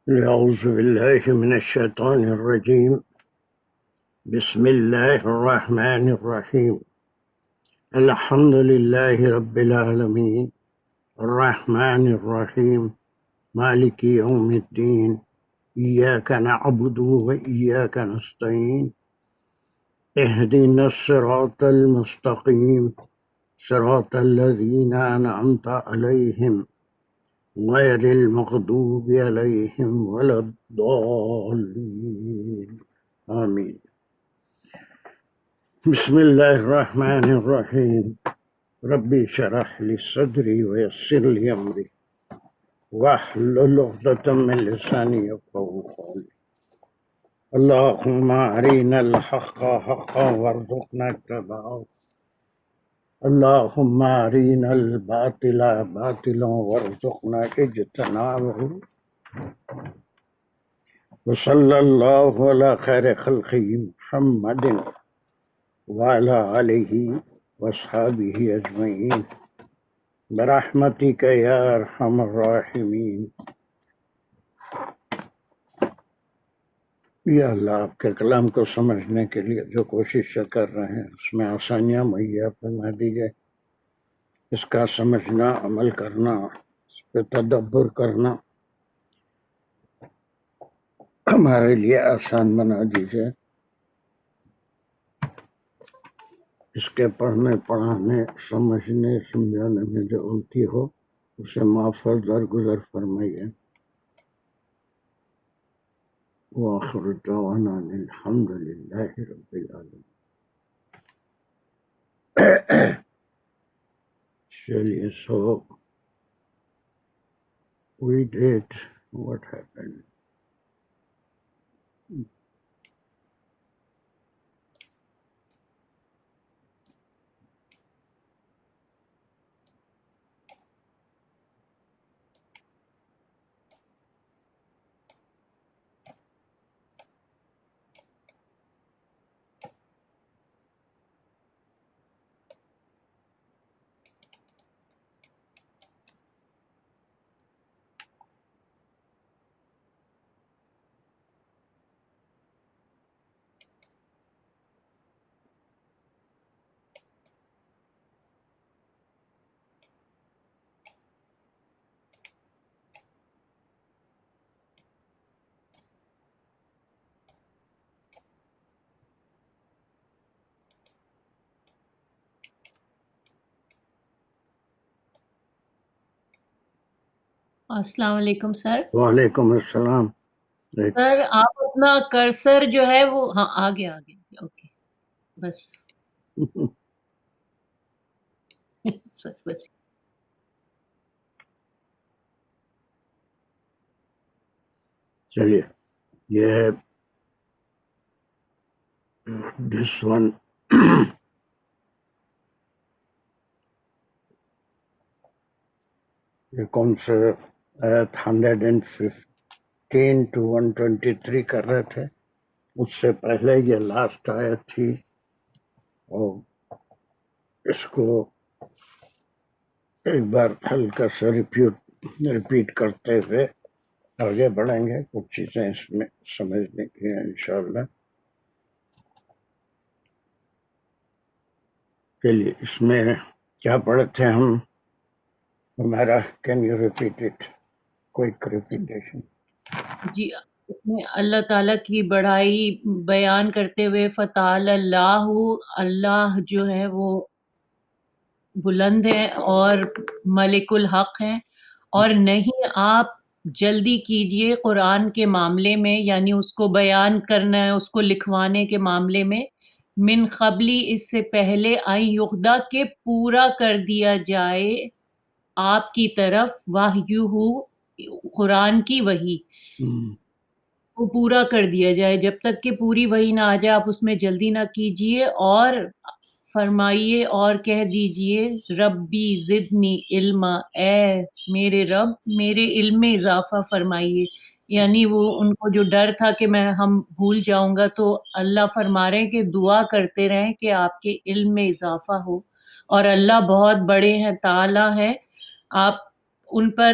أعوذ بالله من الشيطان الرجيم. بسم الله الرحمن الرحيم. الحمد لله رب العالمين الرحمن الرحيم مالك يوم الدين إياك نعبد وإياك نستعين اهدنا الصراط المستقيم صراط الذين أنعمت عليهم غير المغضوب عليهم ولا الضالين آمين. بسم الله الرحمن الرحيم. ربي اشرح لي صدري ويسر لي أمري واحلل عقدة من لساني يفقهوا قولي. اللهم أرنا الحق حقا وارزقنا اتباعه. اللهم أرنا الباطل باطلا وارزقنا اجتنابه. وصلى الله على خير خلقه محمد وعلى آله وأصحابه أجمعين برحمتك يا أرحم الراحمين. یا اللہ آپ کے کلام کو سمجھنے کے لیے جو کوشش کر رہے ہیں اس میں آسانیاں مہیا فرما دیجیے. اس کا سمجھنا، عمل کرنا، اس پہ تدبر کرنا ہمارے لیے آسان بنا دیجیے. اس کے پڑھنے، پڑھانے، سمجھنے، سمجھانے میں جو غلطی ہو اسے معاف اور درگزر فرمائیے. وآخر دعوانا ان الحمد للہ رب العالمین. چلیے، سو we did what happened. السلام علیکم سر. وعلیکم السلام. سر آپ اپنا کرسر جو ہے وہ ہاں آگے اوکے بس سر بس. چلیے، یہ دس ون یہ کون سے آیت 115 to 123 کر رہے تھے. اس سے پہلے یہ لاسٹ آیت تھی، اور اس کو ایک بار ہلکا سا ریپیٹ کرتے ہوئے آگے بڑھیں گے. کچھ چیزیں اس میں سمجھنے کی ہیں انشاءاللہ. چلیے، اس میں کیا پڑھے تھے ہم؟ ہمارا can you repeat it? Quick repetition. جی، اس میں اللہ تعالیٰ کی بڑائی بیان کرتے ہوئے فتعال اللہ، اللہ جو ہے وہ بلند ہے اور ملک الحق ہیں، اور نہیں آپ جلدی کیجئے قرآن کے معاملے میں، یعنی اس کو بیان کرنا ہے، اس کو لکھوانے کے معاملے میں، من قبلی اس سے پہلے آئی یغدا کے پورا کر دیا جائے آپ کی طرف وحیہ قرآن کی وحی کو پورا کر دیا جائے. جب تک کہ پوری وحی نہ آ جائے آپ اس میں جلدی نہ کیجئے، اور فرمائیے اور کہہ دیجئے ربی زدنی علما، اے میرے رب میرے علم میں اضافہ فرمائیے. یعنی وہ ان کو جو ڈر تھا کہ ہم بھول جاؤں گا، تو اللہ فرما رہے ہیں کہ دعا کرتے رہیں کہ آپ کے علم میں اضافہ ہو، اور اللہ بہت بڑے ہیں، تعالی ہیں. آپ ان پر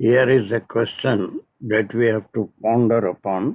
here is a question that we have to ponder upon,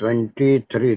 23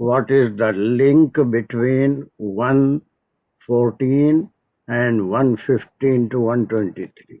What is the link between 114 and 115 to 123?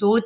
2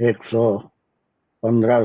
115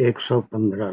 115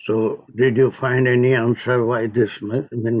So did you find any answer why this min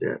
there?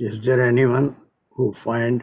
Is there anyone who find?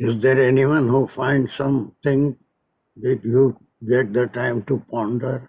Is there anyone who finds something that you get the time to ponder?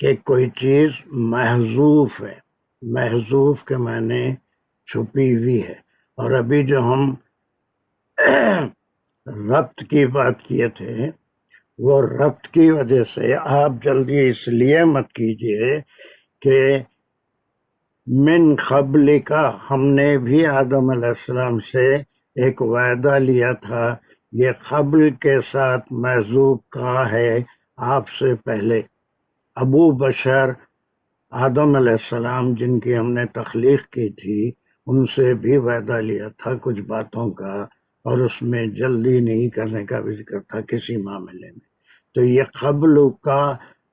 کہ کوئی چیز محذوف ہے، محذوف کے معنی چھپی ہوئی ہے. اور ابھی جو ہم ربط کی بات کیے تھے، وہ ربط کی وجہ سے آپ جلدی اس لیے مت کیجئے کہ من قبل کا ہم نے بھی آدم علیہ السلام سے ایک وعدہ لیا تھا، یہ قبل کے ساتھ محذوف کا ہے آپ سے پہلے. ابو بشر آدم علیہ السلام جن کی ہم نے تخلیق کی تھی، ان سے بھی وعدہ لیا تھا کچھ باتوں کا، اور اس میں جلدی نہیں کرنے کا بھی ذکر تھا کسی معاملے میں. تو یہ قبل کا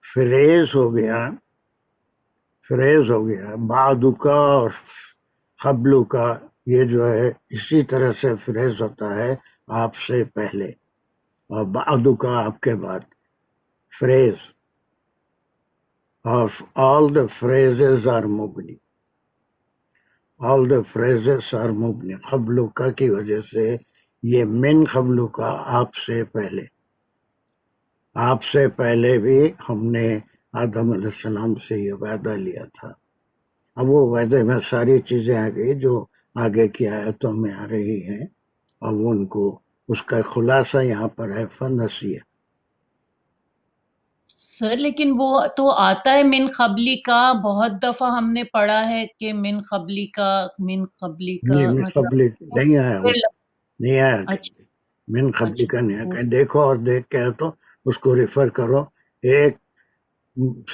فریز ہو گیا، بعد کا اور قبل کا، یہ جو ہے اسی طرح سے فریز ہوتا ہے آپ سے پہلے، اور بعد کا آپ کے بعد. phrase of all the phrases are مبنی، all the phrases are مبنی. قبل کا کی وجہ سے یہ من قبل کا آپ سے پہلے بھی ہم نے آدم علیہ السلام سے یہ وعدہ لیا تھا. اب وہ وعدے میں ساری چیزیں آ گئی جو آگے کی آیتوں میں آ رہی ہیں، اور ان کو اس کا خلاصہ یہاں پر ہے فنسیہ. سر لیکن وہ تو آتا ہے من قبلی کا، بہت دفعہ ہم نے پڑھا ہے کہ من قبلی کا نہیں، من مطلب قبل نہیں آیا، وہ نہیں آیا اچھا کہیں، من قبل کا نہیں آیا اچھا کہیں. دیکھو اور دیکھ کے تو اس کو ریفر کرو. ایک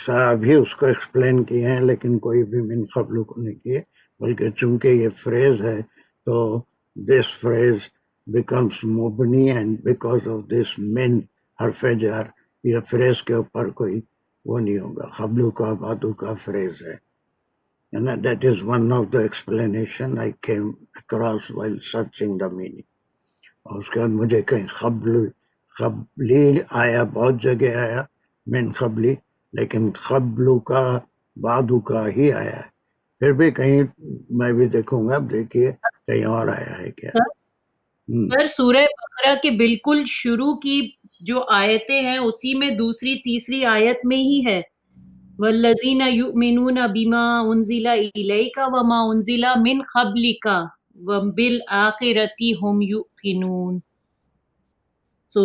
صاحب ہی اس کو ایکسپلین کیے ہیں، لیکن کوئی بھی من قبل کو نہیں کیے، بلکہ چونکہ یہ فریز ہے تو دس فریز بیکمس مبنی، اینڈ بیکاز آف دس من حرف جر، یہ فریز کے اوپر کوئی وہ نہیں ہوگا. قبل کا بعد کا فریز ہے. And that is one of the explanation I came across while searching the meaning. اور اس کے بعد مجھے کہیں قبلی آیا، بہت جگہ آیا من قبلی، لیکن قبل کا بعد کا ہی آیا ہے. پھر بھی کہیں میں بھی دیکھوں گا، اب دیکھیے کہیں اور آیا ہے کیا. سر سورہ بقرہ کے بالکل شروع کی جو آیتیں ہیں اسی میں دوسری تیسری آیت میں ہی ہے والذین یؤمنون بما انزل الیک وما انزل من قبلک وبالآخرۃ هم یوقنون. سو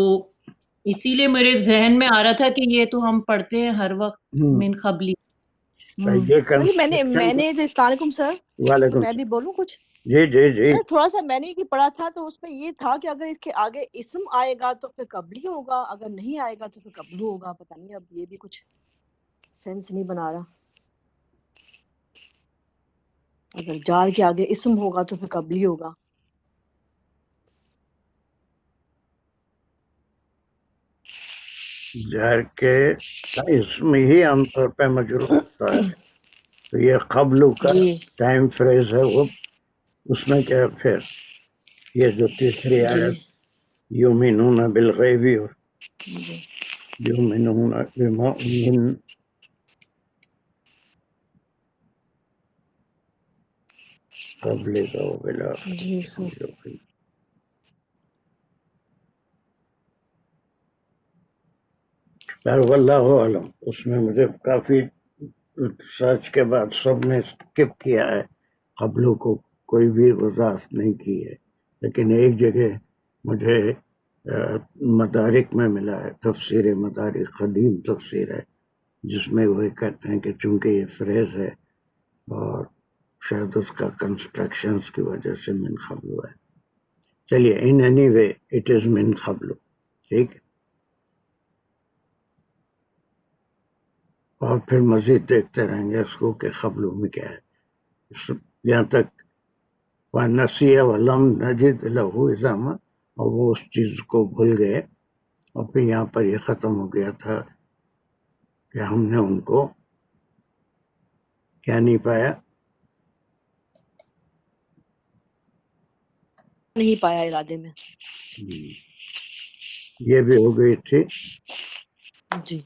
اسی لیے میرے ذہن میں آ رہا تھا کہ یہ تو ہم پڑھتے ہیں ہر وقت من قبلی. یہ سر میں کنسٹرکشن. نے السلام علیکم سر، وعلیکم میں بھی السلام. بولوں کچھ؟ جی جی جی. سر تھوڑا سا میں نے یہ پڑھا تھا تو اس میں یہ تھا کہ اگر اس کے آگے اسم آئے گا تو پھر قبلی ہوگا، اگر نہیں آئے گا تو پھر قبلو ہوگا. پتہ نہیں اب یہ بھی کچھ سینس نہیں بنا رہا. اگر جار کے آگے اسم ہوگا تو پھر قبلی ہوگا. زہر کے اسم ہی عام طور پہ مجرور ہوتا ہے، تو یہ قبل کا جی ٹائم فریز ہے. وہ اس میں کیا پھر یہ جو تیسری جی آیت یؤمنون بالغیب، جی یؤمنون بما من قبل کا جی سر. واللہ عالم. اس میں مجھے کافی سرچ کے بعد سب نے اسکپ کیا ہے، قبلوں کو کوئی بھی وضاحت نہیں کی ہے. لیکن ایک جگہ مجھے مدارک میں ملا ہے، تفسیر مدارک قدیم تفسیر ہے، جس میں وہ کہتے ہیں کہ چونکہ یہ فریز ہے اور شاید اس کا کنسٹرکشنز کی وجہ سے من قبل ہے. چلیے in any way it is من قبل. ٹھیک ہے، اور پھر مزید دیکھتے رہیں گے اس کو کہ قبلوں میں کیا ہے، یہاں تک وَنَسِيَ وَلَمْ نَجِدْ لَهُ عِزَامًا، اور وہ اس چیز کو بھول گئے. اور پھر یہاں پر یہ ختم ہو گیا تھا کہ ہم نے ان کو کیا نہیں پایا، نہیں پایا ارادے میں. یہ بھی ہو گئی تھی. جی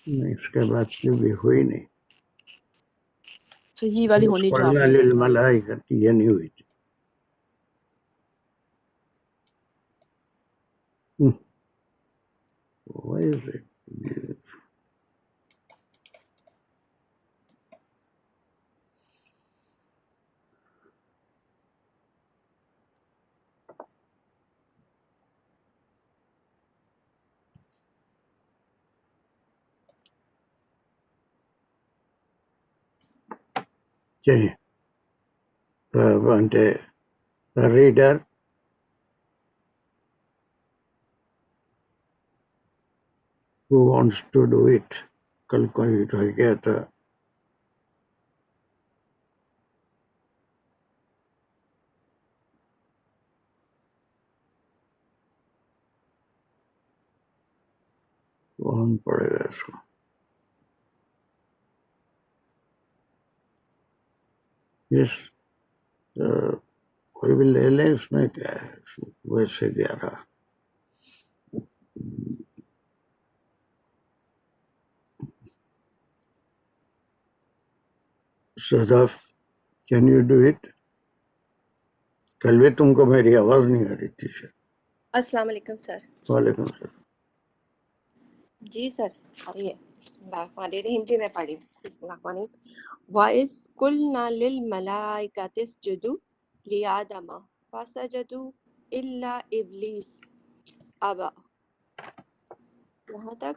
اس کے بعد یہ بھی ہوئی نہیں. تو یہ والی ہونی جو آپ قُلْنَا نے کہی. لِلْمَلَائِكَةِ، یہ نہیں ہوئی تھی. Why is it? چلیے want a reader. Who wants to do it? کل کوئی رہ گیا تھا. کون پڑے گا اس کو؟ اس کوئی بھی لے لیں، اس میں کیا ہے، ویسے 11. صدف کین یو ڈو اٹ؟ کل بھی تم کو میری آواز نہیں آ رہی تھی شاید. السلام علیکم سر. وعلیکم السلام. جی سر آئیے. بسم اللہ الرحمن الرحیم. جی میں پڑھی ہوں. بسم اللہ الرحمن الرحیم. وَإِذْ قُلْنَا لِلْمَلَائِكَةِ اسْجُدُوا لِآدَمَ فَسَجَدُوا إِلَّا إِبْلِيسَ أَبَى. یہاں تک.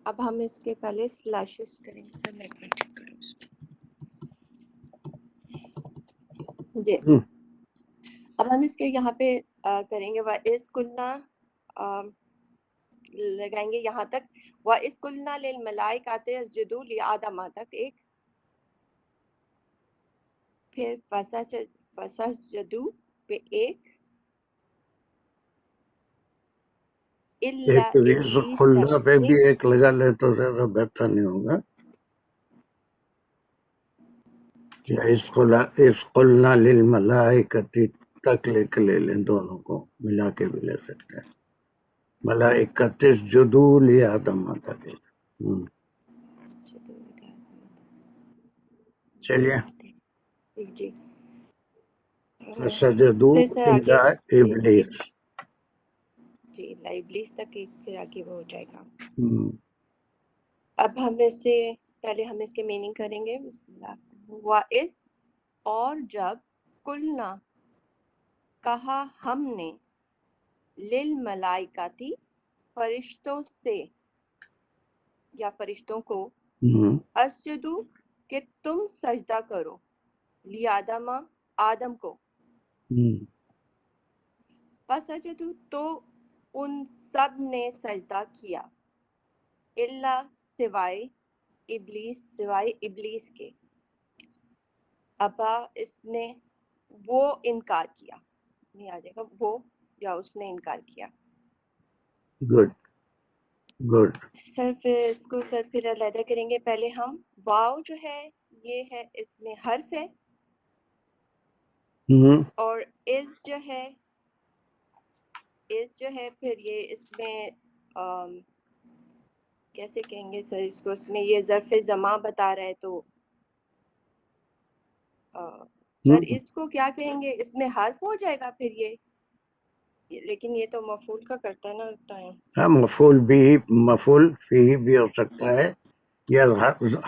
اب ہم اس کے پہلے سلیشز کریں گے. سر میں چیک کروں اس کو. جی اب ہم اس کے یہاں پہ کریں گے. وَإِذْ قُلْنَا لگائیں گے یہاں تک. وَإِذْ قُلْنَا لِلْمَلَائِكَةِ اسْجُدُوا لِآدَمَ تک ایک. پھر فَسَجَدُوا پہ ایک. إِلَّا ایک إِبْلِيسَ خلہ تک پہ بھی ایک. ایک لگا لے تو زیادہ بہتر نہیں ہوگا؟ یا اس قلنا للملائکۃ تک لے لیں، دونوں کو ملا کے بھی لے سکتے ہیں. ملائکۃ اسجدوا لآدم تک. چلیے. جی فسجدوا پھر سر آگے الا ابلیس. جی ابلیس تک ایک پھر آگے وہ ہو جائے گا. ہم، اب ہم اس سے پہلے ہم اس کے میننگ کریں گے. بسم اللہ. وَإِذْ اور جب. قُلْنَا کہا ہم نے. للملائکاتی فرشتوں سے یا فرشتوں کو. ہم، اسجدو کہ تم سجدہ کرو. لیادم آدم کو. ہم. فسجدو تو ان سب نے سجدہ کیا. الا سوائے ابلیس سوائے ابلیس کے. ابا اس نے وہ انکار کیا. اس میں آ جائے گا وہ یا اس نے انکار کیا. Good good. سر پھر اس کو سر پھر علیحدہ کریں گے. پہلے ہم واو جو ہے یہ ہے اس میں حرف ہے. ہم، اور از جو ہے پھر یہ اس میں کیسے کہیں گے سر اس کو. اس میں یہ ظرف زماں بتا رہا ہے تو سر ہم. اس کو کیا کہیں گے. اس میں حرف ہو جائے گا پھر یہ. لیکن یہ تو مفعول کا کرتا ہے نا ٹائم. ہاں، مفعول فیہ بھی ہو سکتا ہے یا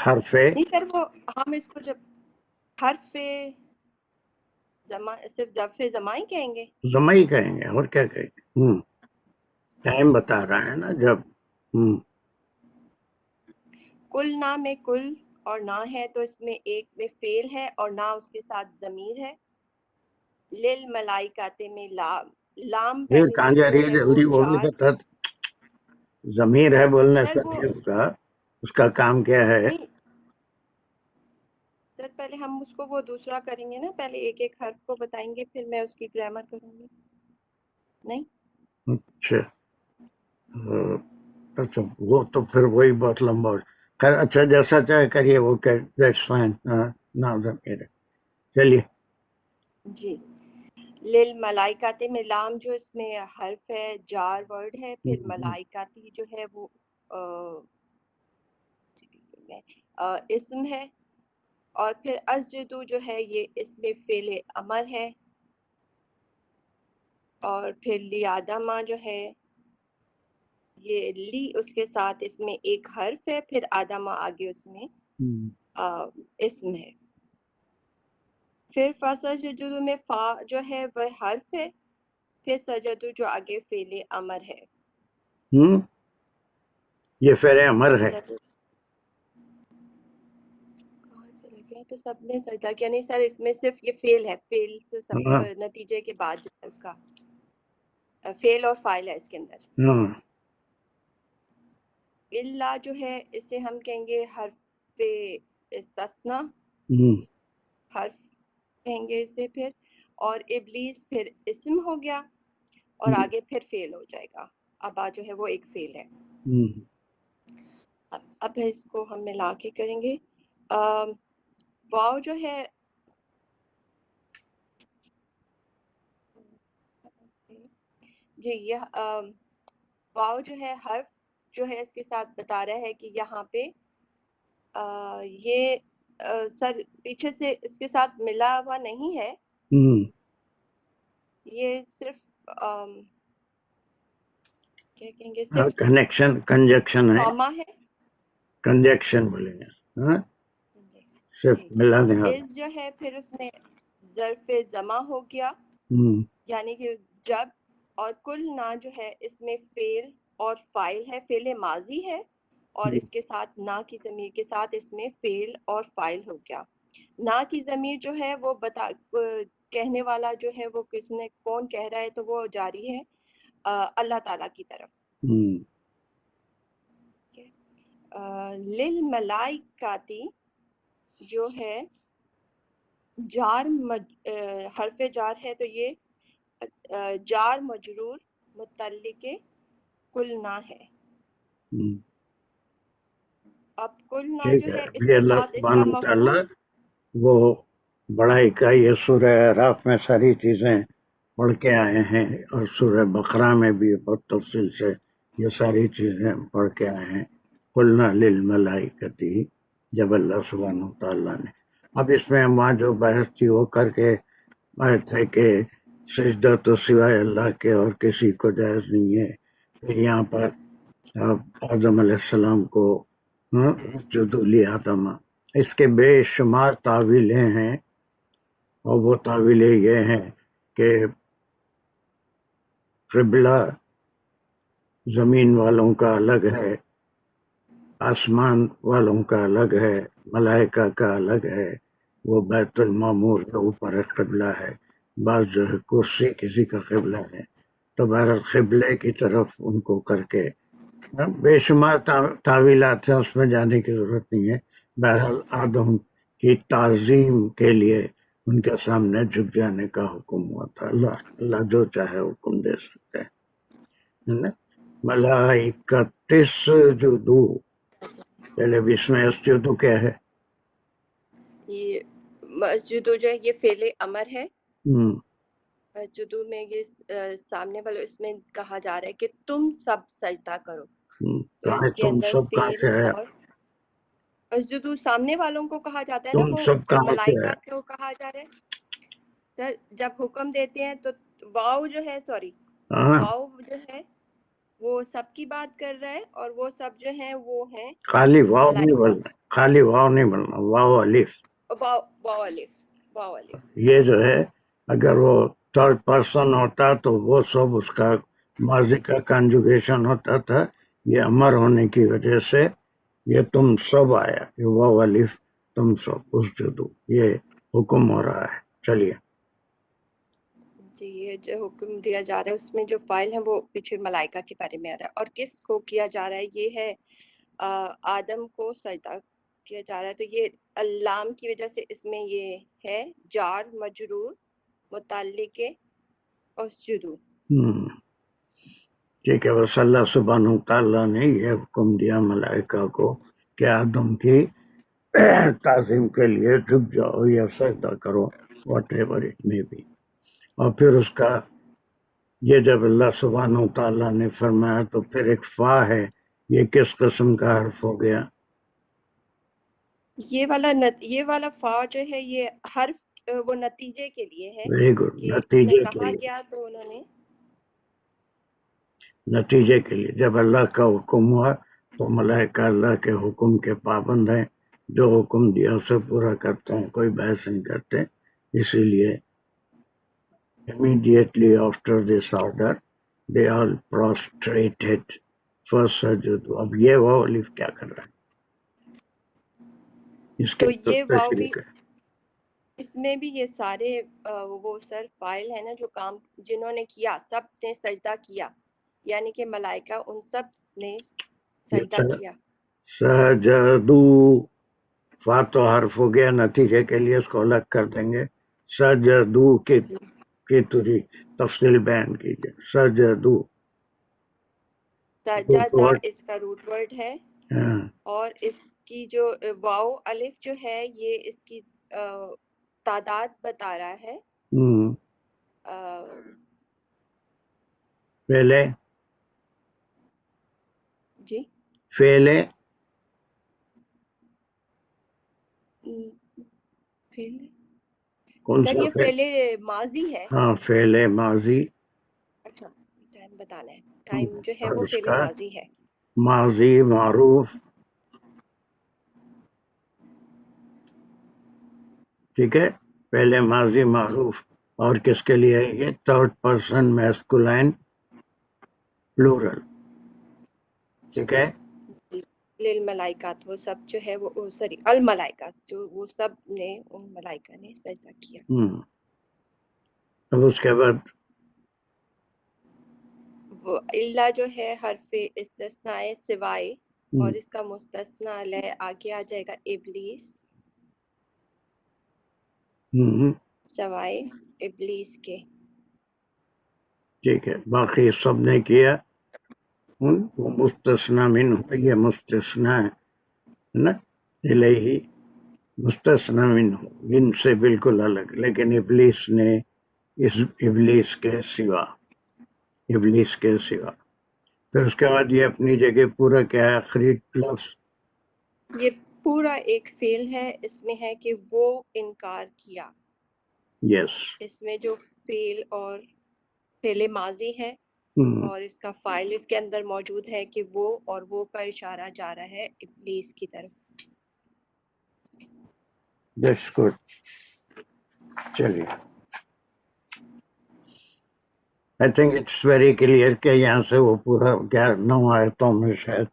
حرف. نہیں سر وہ ہم اس کو جب حرف صرف ظرف زماں ہی کہیں گے. زمہ ہی کہیں گے اور کیا کہیں گے. ٹائم بتا رہا ہے نا جب. کل نہ میں کل اور نہ ہے تو اس میں ایک میں فعل ہے اور نہ اس کے ساتھ ضمیر ہے. للملائکات میں لام یہ پہلے کہاں سے جا جو رہی ہے ہے وہ جلدی بولنے جار. کا. ضمیر ہے بولنے سر سے وہ نہیں ہوگا. اس کا کام کیا ہے؟ نہیں سر پہلے ہم اس کو وہ دوسرا کریں گے نا. پہلے ایک ایک حرف کو بتائیں گے پھر میں اس کی گرامر کروں گی. نہیں اچھا اچھا وہ تو پھر وہی بہت لمبا ہو. خیر اچھا جیسا چاہے کریے وہ. That's fine. نہ ضمیر ہے. چلیے. جی. للملائکاتی میں لام جو اس میں حرف ہے جار ورڈ ہے. پھر ملائکاتی جو ہے وہ اسم ہے. اور پھر اسجدو جو ہے یہ اس میں فعل امر ہے. اور پھر لیادما جو ہے یہ لی اس کے ساتھ اس میں ایک حرف ہے. پھر آدما آگے اس میں اسم ہے. پھر فسجدو میں فا جو ہے وہ حرف ہے. پھر سجدو جو آگے فعل امر ہے. یہ فعل امر ہے. کہاں چلے گئے تو سب نے سجدہ کیا نہیں سر, اس میں صرف یہ فیل ہے, فیل سے سب ہاں نتیجے کے بعد جو ہے اس کا فیل اور فائل ہے اس کے اندر. ہاں اللہ جو ہے اسے ہم کہیں گے حرف استثنا, ہوں، حرف کہیں گے اسے پھر, اور ابلیس پھر اسم ہو گیا, اور آگے پھر فیل ہو جائے گا. ابا جو ہے وہ ایک فیل ہے. ہوں، اب اس کو ہم ملا کے کریں گے. واو جو ہے جی, یہ واو جو ہے حرف جو ہے اس کے ساتھ بتا رہا ہے کہ یہاں پہ یہ سر پیچھے سے اس کے ساتھ ملا ہوا نہیں ہے, ہوں، یہ صرف کیا کہیں گے, صرف کنیکشن کنجکشن ہے, کاما ہے. کنجکشن بولیں گے. ہاں صرف جی, ملا دیں آپ. اس جو ہے پھر اس میں ظرف جمع ہو گیا, ہوں، یعنی کہ جب, اور کل نہ جو ہے اس میں فعل اور فاعل ہے, فعل ماضی ہے, اور اس کے ساتھ نہ کی ضمیر کے ساتھ اس میں فعل اور فاعل ہو گیا. نہ کی ضمیر جو ہے وہ کہنے والا جو ہے وہ کس نے, کون کہہ رہا ہے, تو وہ جاری ہے اللہ تعالیٰ کی طرف. ہوں، للملائکاتی جو ہے جار حرف جار ہے, تو یہ جار مجرور متعلق کل نہ ہے. ہوں. اب کل نہ ٹھیک جو ہے, ہے اس ابھی کے اللہ ساتھ اس کا سبحانہ مفعول, وتعالی وہ بڑائی کا یہ سورہ اعراف میں ساری چیزیں پڑھ کے آئے ہیں, اور سورہ بقرہ میں بھی بہت تفصیل سے یہ ساری چیزیں پڑھ کے آئے ہیں. قلنا للملائکتی, جب اللہ سبحانہ وتعالیٰ نے, اب اس میں وہاں جو بحث تھی وہ کر کے آئے تھے کہ سجدہ تو سوائے اللہ کے اور کسی کو جائز نہیں ہے. پھر یہاں پر آدم علیہ السلام کو اسجدوا لآدم, اس کے بے شمار تعویلیں ہیں, اور وہ تعویلیں یہ ہیں کہ قبلہ زمین والوں کا الگ ہے, آسمان والوں کا الگ ہے, ملائکہ کا الگ ہے, وہ بیت المعمور کے اوپر ایک قبلہ ہے, بعض جو ہے کرسی کسی کا قبلہ ہے. تو بہرحال قبلے کی طرف ان کو کر کے بے شمار تعویلات ہیں, اس میں جانے کی ضرورت نہیں ہے. بہرحال آدم کی تعظیم کے لیے ان کے سامنے جھک جانے کا حکم ہوا تھا. اللہ جو چاہے حکم دے سکتے ہیں. ملائکۃ اسجدوا, پہلے بھی اس میں اسجدوا کیا ہے؟ یہ مسجد جو ہے یہ فعل امر ہے. جدو میں یہ سامنے والے اس میں کہا جا رہا ہے کہ تم سب سجدہ کرو, تو اس کے تم اندر سب کہاں فعل سے ہے؟ اور جدو سامنے والوں کو کہا جاتا ہے نا, تم وہ سب کہاں سے ملائکہ ہے؟ کو کہا جا رہا ہے سر. جب حکم دیتے ہیں تو واو جو ہے, سوری واو جو ہے وہ سب کی بات کر رہا ہے, اور وہ سب جو ہیں وہ ہیں خالی واو نہیں ملائکہ. بولنا, خالی واو نہیں بولنا, واو الف. واو الف. یہ جو ہے اگر وہ تھرڈ پرسن ہوتا تو وہ سب اس کا ماضی کا کنجوگیشن ہوتا تھا. یہ امر ہونے کی وجہ سے یہ تم سب آیا, یہ واو الف تم سب اسجدوا, یہ حکم ہو رہا ہے. چلیے جی, یہ جو حکم دیا جا رہا ہے اس میں جو فائل ہے وہ پیچھے ملائکہ کے بارے میں آ رہا ہے, اور کس کو کیا جا رہا ہے, یہ ہے آدم کو سجدہ کیا جا رہا ہے. تو یہ اللام کی وجہ سے اس میں یہ ہے جار مجرور متعلق اسجدوا. ٹھیک ہے. بس اللہ سبحانہ وتعالیٰ نے یہ حکم دیا ملائکہ کو کہ آدم کی تعظیم کے لیے جھک جاؤ یا سجدہ کرو, واٹ ایور اٹ میں بھی. اور پھر اس کا یہ جب اللہ سبحانہ وتعالیٰ نے فرمایا تو پھر ایک فا ہے, یہ کس قسم کا حرف ہو گیا؟ یہ والا فا جو ہے یہ حرف وہ نتیجے کے لیے ہے. ویری گڈ, نتیجے کے کہا لیے. گیا تو انہوں نے نتیجے کے لیے جب اللہ کا حکم ہوا تو ملائکہ اللہ کے حکم کے پابند ہیں, جو حکم دیا اسے پورا کرتے ہیں, کوئی بحث نہیں کرتے. اسی لیے immediately after this order they all prostrated first سجدوا. اب یہ واو الف کیا کر رہا ہے, اس تو کی یہ واو تشریح بھی کریں. اس میں بھی یہ سارے وہ سر فائل ہے نا جو کام جنہوں نے کیا سب نے سجدہ کیا، یعنی کہ ملائکہ ان سب نے سجدہ کیا. سجدو فا تو حرف ہو گیا، نتیجے کے لیے اس کو الگ کر دیں گے. سجدو کی تھوڑی تفصیل بیان کیجیے. سجدو سجدہ اس کا روٹ ورڈ ہے، ہاں اور اس کی جو واو الف جو ہے یہ اس کی تعداد بتا رہا ہے. پہلے جی فعلے کون سر سا یہ فعل ماضی ہے. ہاں فعل ماضی. اچھا ٹائم بتانا ہے، ٹائم جو ہے اور وہ اس فعل کا ماضی ہے. ماضی معروف، ٹھیک ہے. پہلے ماضی معروف اور کس کے لیے یہ تھرڈ پرسن میسکولائن پلورل، ٹھیک ہے. للملائکات وہ سب جو ہے وہ سوری الملائکات جو وہ سب نے ان ملائکہ نے سجدہ کیا. اب اس کے بعد وہ اللہ جو ہے حرف استثناء سوائے، اور اس کا مستثنیٰ علیہ آگے آ جائے گا ابلیس، سوائے ابلیس کے. ٹھیک ہے. باقی سب نے کیا، وہ مستثنیٰ منہ، یہ مستثنیٰ ہے نا، الیہ مستثنیٰ منہ ان سے بالکل الگ، لیکن ابلیس نے اس ابلیس کے سوا، ابلیس کے سوا. پھر اس کے بعد یہ اپنی جگہ پورا کیا ہے آخری لفظ؟ یہ پورا ایک فعل ہے، اس میں ہے کہ وہ انکار کیا. یس. اس میں جو فعل اور فعل ماضی ہے اور اس کا فاعل اس کے اندر موجود ہے کہ وہ، اور وہ کا اشارہ جا رہا ہے ابلیس کی طرف. That's good. چلیے I think it's very clear کہ یہاں سے وہ پورا 9 آیتوں میں شاید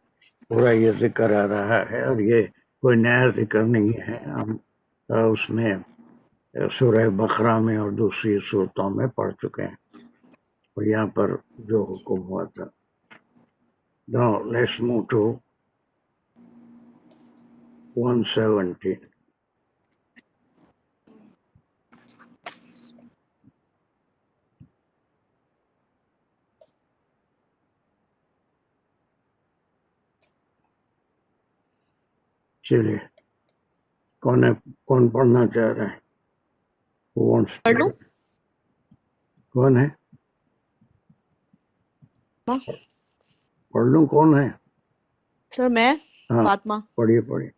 پورا یہ ذکر آ رہا ہے، اور یہ کوئی نیا ذکر نہیں ہے. ہم اس میں سورہ بقرہ میں اور دوسری صورتوں میں پڑھ چکے ہیں، اور یہاں پر جو حکم ہوا تھا. Now let's move to 117. چلیے کون پڑھنا چاہ رہے ہیں؟ Who wants to- پڑھ لوں؟ کون ہے؟ پڑھ لوں، کون ہے؟ سر میں ہاں فاطمہ. پڑھیے.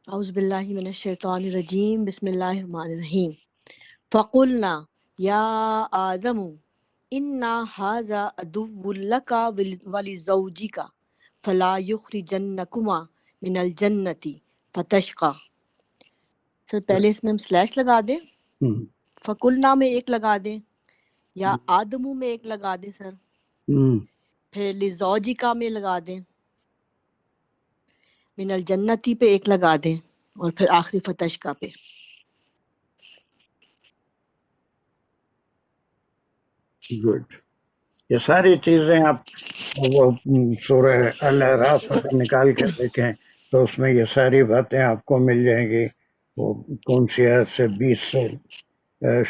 اعوذ باللہ من الشیطان الرجیم، بسم اللہ الرحمن الرحیم. فقلنا یا آدم انا ھذا عدو لک ولزوجک فلا یخرجنکما من الجنۃ فتشقی. سر پہلے اس میں ہم سلیش لگا دیں، فقلنا میں ایک لگا دیں، یا آدمو میں ایک لگا دیں سر، پھر لزوجکا میں لگا دیں، من الجنتی پہ ایک لگا دیں، اور پھر آخری فتشقی پہ. گڈ. یہ ساری چیزیں آپ وہ سورہ الاعراف سے نکال کے دیکھیں تو اس میں یہ ساری باتیں آپ کو مل جائیں گی. وہ کون سی آیت سے 20 سے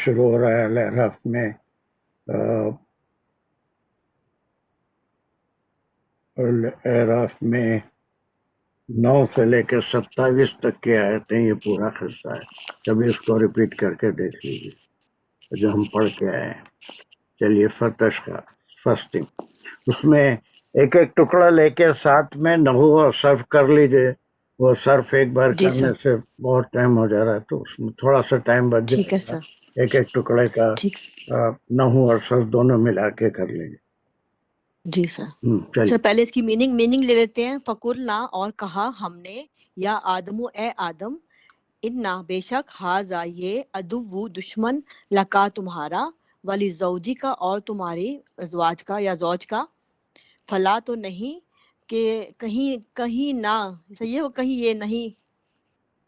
شروع ہو رہا ہے الاعراف میں. الاعراف میں 9 سے لے کے 27 تک کی آیتیں یہ پورا خصہ ہے. کبھی اس کو ریپیٹ کر کے دیکھ لیجیے جو ہم پڑھ کے آئے ہیں. چلیے فتشقی فسٹنگ، اس میں ایک ایک ٹکڑا لے کے ساتھ میں نحو اور صرف کر لیجئے. وہ صرف ایک بار جی کرنے سر. سے بہت ٹائم ہو جا رہا ہے، تو اس میں تھوڑا سا ٹائم بچ ٹھیک جائے ہے گا. سر. ایک ایک ٹکڑے کا ٹھیک. نحو اور صرف دونوں ملا کے کر لیجیے. جی سر. چلیے سر پہلے اس کی میننگ لے لیتے ہیں. فقلنا اور کہا ہم نے، یا آدمو اے آدم، انا بے شک ھذا یہ عدو دشمن لکا تمہارا، ولی زوجی کا اور تمہاری ازواج کا یا زوج کا، فلا تو نہیں کہ کہیں نہ، یہ ہو کہیں یہ نہیں،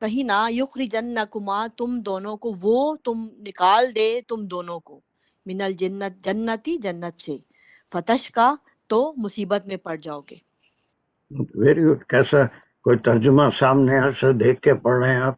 کہیں نہ یخرجنکما تم دونوں کو وہ تم نکال دے تم دونوں کو من الجنت جنتی جنت سے فتش کا تو مصیبت میں پڑ جاؤ گے. Very good. کیسا کوئی ترجمہ سامنے سے دیکھ کے پڑھ رہے ہیں آپ؟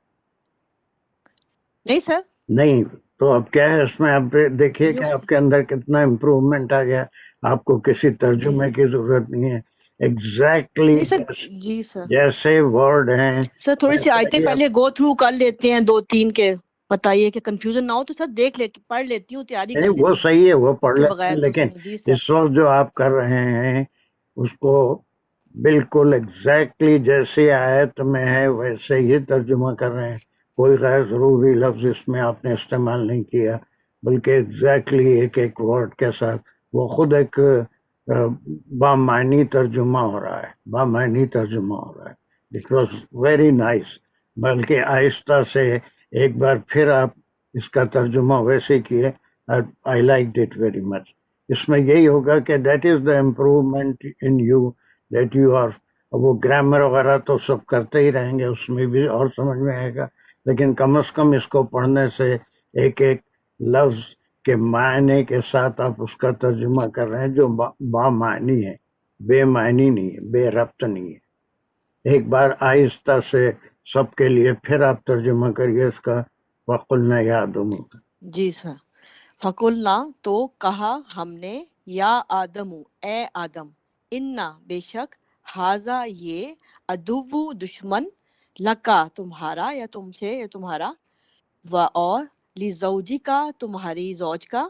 نہیں سر. نہیں تو اب کیا ہے اس میں؟ آپ دیکھیے کہ آپ کے اندر کتنا امپروومنٹ آ گیا. آپ کو کسی ترجمے کی ضرورت نہیں ہے. ایگزیکٹلی نہیں سر. جی سر. جیسے ورڈ ہیں سر تھوڑی سی ویسا آیتیں ہی پہلے گو تھرو کر لیتے ہیں 2-3 کے بتائیے کہ کنفیوژن نہ ہو تو سر دیکھ لے پڑھ لیتی ہوں تیاری کر وہ لیتی ہوں صحیح ہے، وہ اس پڑھ کے لیتے بغیر ہیں، تو لیکن جی سر. اس وقت جو آپ کر رہے ہیں اس کو بالکل ایگزیکٹلی جیسی آیت میں ہے ویسے ہی ترجمہ کر رہے ہیں. کوئی غیر ضروری لفظ اس میں آپ نے استعمال نہیں کیا، بلکہ ایگزیکٹلی ایک ایک ورڈ کے ساتھ وہ خود ایک بامعنی ترجمہ ہو رہا ہے، بامعنی ترجمہ ہو رہا ہے. It was very nice. بلکہ آہستہ سے ایک بار پھر آپ اس کا ترجمہ ویسے کیے. I like it very much. اس میں یہی ہوگا کہ that is the improvement in you that you are. وہ گرامر وغیرہ تو سب کرتے ہی رہیں گے، اس میں بھی اور سمجھ میں آئے گا، لیکن کم از کم اس کو پڑھنے سے ایک ایک لفظ کے معنی کے ساتھ آپ اس کا ترجمہ کر رہے ہیں جو بامعنی ہے، بے معنی نہیں ہے، بے ربط نہیں ہے. ایک بار آہستہ سے سب کے لیے پھر آپ ترجمہ کریے اس کا. وَقُلْنَا يَا آدَمُ. جی سر. فقلنا تو کہا ہم نے یا آدم اے آدم انا بے شک ہاذا یہ عدو دشمن لکا تمہارا یا تم سے یا تمہارا و اور لزوجی کا تمہاری زوج کا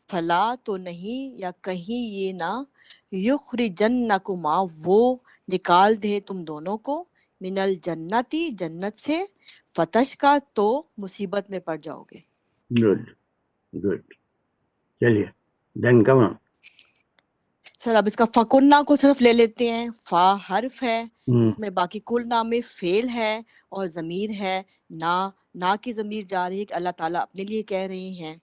فلا تو نہیں یا کہیں یہ نہ یخرجنکما وہ نکال دے تم دونوں کو من الجنتی جنت سے فتش کا تو مصیبت میں پڑ جاؤ گے. گڈ. چلیے دین کم آن. سر اب اس کا فکنہ کو صرف لے لیتے ہیں. فا حرف ہے اس میں، باقی کل نام میں فعل ہے اور ضمیر ہے. نہ کی ضمیر جا رہی ہے کہ اللہ تعالیٰ اپنے لیے کہہ رہے ہیں.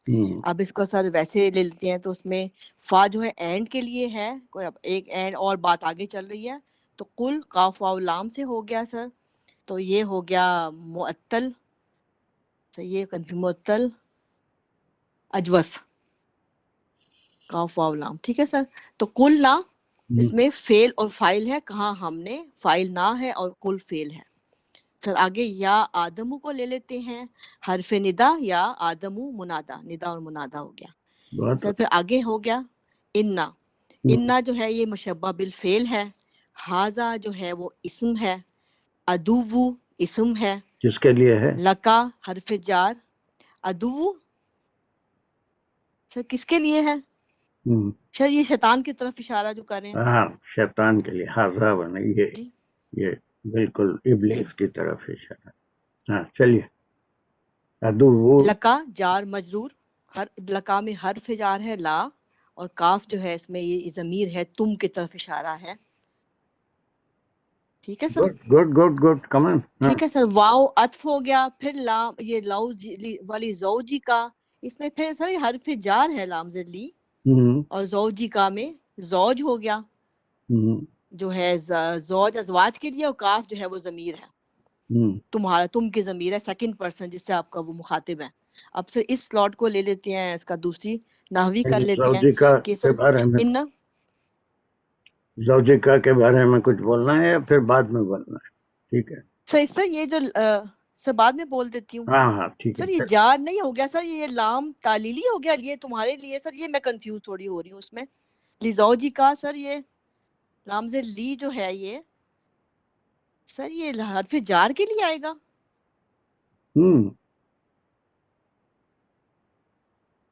اب اس کو سر ویسے لے لیتے ہیں تو اس میں فا جو ہے اینڈ کے لیے ہے، کوئی اب ایک اینڈ اور بات آگے چل رہی ہے تو کل کاف واو لام سے ہو گیا سر. تو یہ ہو گیا معطل. یہ معطل اجوف کاف واو لام. ٹھیک ہے سر. تو کل نہ اس میں فعل اور فاعل ہے، کہاں ہم نے فاعل نہ ہے اور کل فعل ہے. سر آگے یا آدمو کو لے لیتے ہیں. حرف ندا یا آدمو منادا، ندا اور منادا ہو گیا. سر پھر آگے ہو گیا انا. انا جو ہے یہ مشبہ بالفعل ہے. ہاذا جو ہے وہ اسم ہے. عدو اسم ہے. کس کے لیے ہے؟ لکا حرف جار. عدو سر کس کے لیے ہے؟ سر یہ شیطان کی طرف اشارہ جو کریں. ہاں شیطان کے لیے. ہاذا بنا یہ بالکل ابلیس کی طرف اشارہ. ہاں چلیے. عدو لکا جار مجرور. لکا میں حرف جار ہے لا، اور کاف جو ہے اس میں یہ ضمیر ہے، تم کی طرف اشارہ ہے. ٹھیک ہے سر. گڈ کم آن. ٹھیک ہے سر. واو عطف ہو گیا. پھر لام یہ لو والی زوجی کا، اس میں پھر سر یہ حرف جار ہے لام لی، اور زوجی کا میں زوج ہو گیا جو ہے زوج ازواج کے لیے، اور کاف جو ہے وہ ضمیر ہے، تمہارا تم کی ضمیر ہے، سیکنڈ پرسن جس سے آپ کا وہ مخاطب ہے. اب سر اس سلاٹ کو لے لیتے ہیں، اس کا دوسری نحوی کر لیتے ہیں زوجیکا کہ کے سر بارے میں، زوجیکا کے بارے میں کچھ بولنا ہے یا پھر بعد میں بولنا ہے؟ ٹھیک ہے سر یہ جو سر بعد میں بول دیتی ہوں. ہاں ٹھیک ہے. سر یہ جار نہیں ہو گیا سر، یہ لام تعلیلی ہو گیا، یہ تمہارے لیے سر. یہ میں کنفیوز تھوڑی ہو رہی ہوں اس میں. لزوجی کا سر یہ لام سے لی جو ہے یہ سر یہ حرف جار کے لیے آئے گا.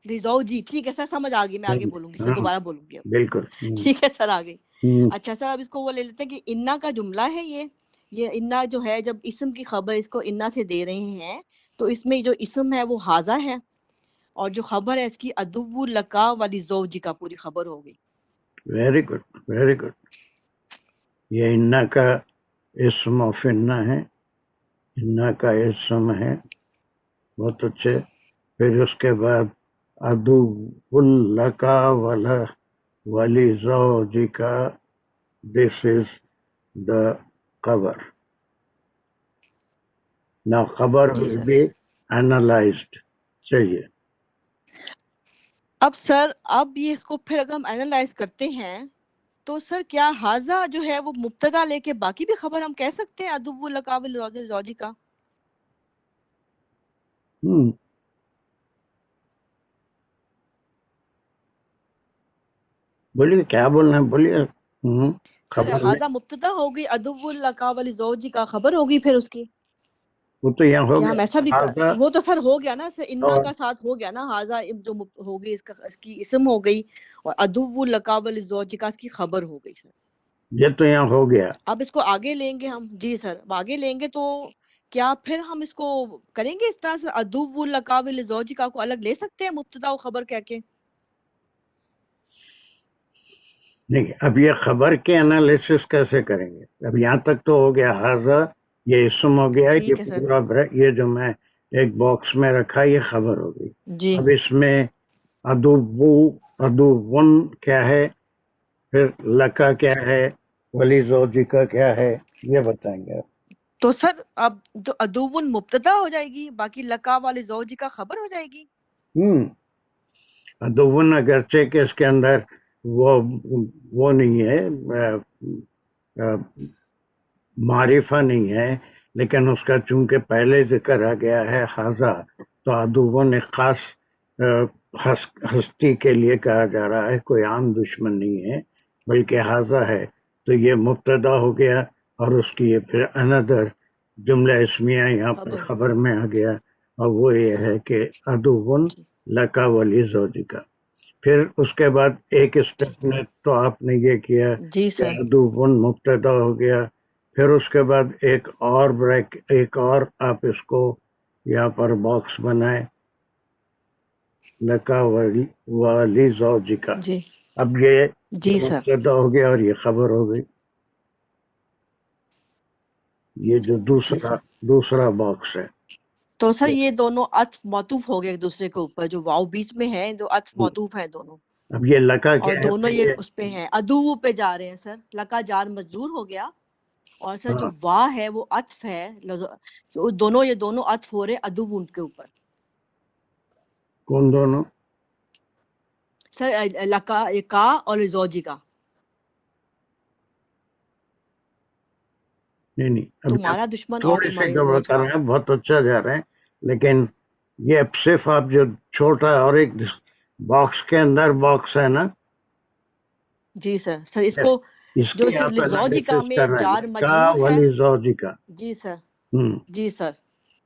لزوجی ٹھیک ہے سر، سمجھ آ گئی. میں آگے بولوں گی سر، دوبارہ بولوں گی اب. بالکل ٹھیک ہے سر آ گئی. اچھا سر اب اس کو وہ لے لیتے ہیں کہ انا کا جملہ ہے یہ انا جو ہے جب اسم کی خبر اس کو انا سے دے رہے ہیں تو اس میں جو اسم ہے وہ ہاذا ہے، اور جو خبر ہے اس کی عدو لکا والی زوجی کا پوری خبر ہو گئی. Very good. یہ انا کا اسم آف انا ہے، انا کا اسم ہے. بہت اچھے. پھر اس کے بعد عدو لکا ولی زوجکا، دس از دا خبر. Now khabar G will sir. be analyzed. چلیے. اب سر اب یہ اس کو پھر اگر ہم اینالائز کرتے ہیں تو سر کیا حاضہ جو ہے وہ مبتدا لے کے باقی بھی خبر ہم کہہ سکتے ہیں ادب لقاب زوجی کا؟ بولیے کیا بولنا ہے بولیے. سر خبر حاضہ مبتدا ہوگی ادب لقاب زوجی کا خبر ہوگی پھر اس کی. وہ تو یہاں ہو کیا ہم گیا. ایسا بھی حاضہ وہ تو سر ہو گیا نا سر، انا اور کا ساتھ ہو گیا نا، حاضہ جو ہوگی اس کی اسم ہو گئی، اور ادب لقاب زوجی کا اس کی خبر ہو گئی سر. یہ تو یہاں ہو گیا. اب اس کو آگے لیں گے ہم. جی سر، اب آگے لیں گے تو کیا پھر ہم اس کو کریں گے اس طرح سے ادب لقاب زوجی کو الگ لے سکتے ہیں مبتدا و خبر کہہ کے؟ نہیں اب یہ خبر کے انالیسس کیسے کریں گے؟ اب یہاں تک تو ہو گیا. حاضہ یہ اسم ہو گیا، یہ ٹھیک ہے سر. پورا یہ جو میں ایک باکس میں رکھا یہ خبر ہو گئی. جی اب اس میں ادون کیا ہے، پھر لکا کیا ہے، ولی زوجی کا کیا ہے، یہ بتائیں گے. تو سر اب جو ادوون مبتدا ہو جائے گی، باقی لقاب والے زوجی کا خبر ہو جائے گی. ادون اگرچہ کہ اس کے اندر وہ نہیں ہے، معرفہ نہیں ہے، لیکن اس کا چونکہ پہلے ذکر آ گیا ہے حاضہ، تو ادون ایک خاص ہستی کے لیے کہا جا رہا ہے، کوئی عام دشمن نہیں ہے بلکہ حاضہ ہے. تو یہ مبتدا ہو گیا، اور اس کی پھر اندر جملہ اسمیہ یہاں پر خبر میں آ گیا، اور وہ یہ ہے کہ ادون لکا ولی زوجی کا. پھر اس کے بعد ایک اسٹیپ میں تو آپ نے یہ کیا جی کہ سر. ادون مبتدا ہو گیا. پھر اس کے بعد ایک اور آپ اس کو یہاں پر باکس بنائے، لکا ولی زوجی کا. جی اب یہ جی سر. مبتدا ہو گیا اور یہ خبر ہو گئی. یہ جو جی سر. دوسرا باکس ہے. تو سر یہ دونوں عطف معطوف ہو گئے ایک دوسرے کے اوپر، جو واو بیچ میں ہے، جو عطف معطوف ہیں دونوں، اب یہ لکا اور کیا ہے دونوں پھر یہ اس پہ ہیں، ادو پہ جا رہے ہیں سر. لکا جار مجرور ہو گیا، اور سر جو ہاں وا ہے وہ عطف ہے. یہ دونوں عطف ہو رہے ادو کے اوپر. کون دونوں؟ سر لکا کا اور زوجی کا. نہیں اب تمہارا دشمن اور تھوڑے سے تمہاری گڑبڑ زوج کر کا. رہے ہیں، بہت اچھا جا رہے ہیں، لیکن یہ اب صرف آپ جو چھوٹا اور ایک باکس کے اندر باکس ہے نا، جی سر. سر اس کو اس جو کی آپ زوجی کا انالیسس میں کر رہے جار ہیں، کا مجرور ہے. ولی زوجی کا. جی سر. ہوں جی سر.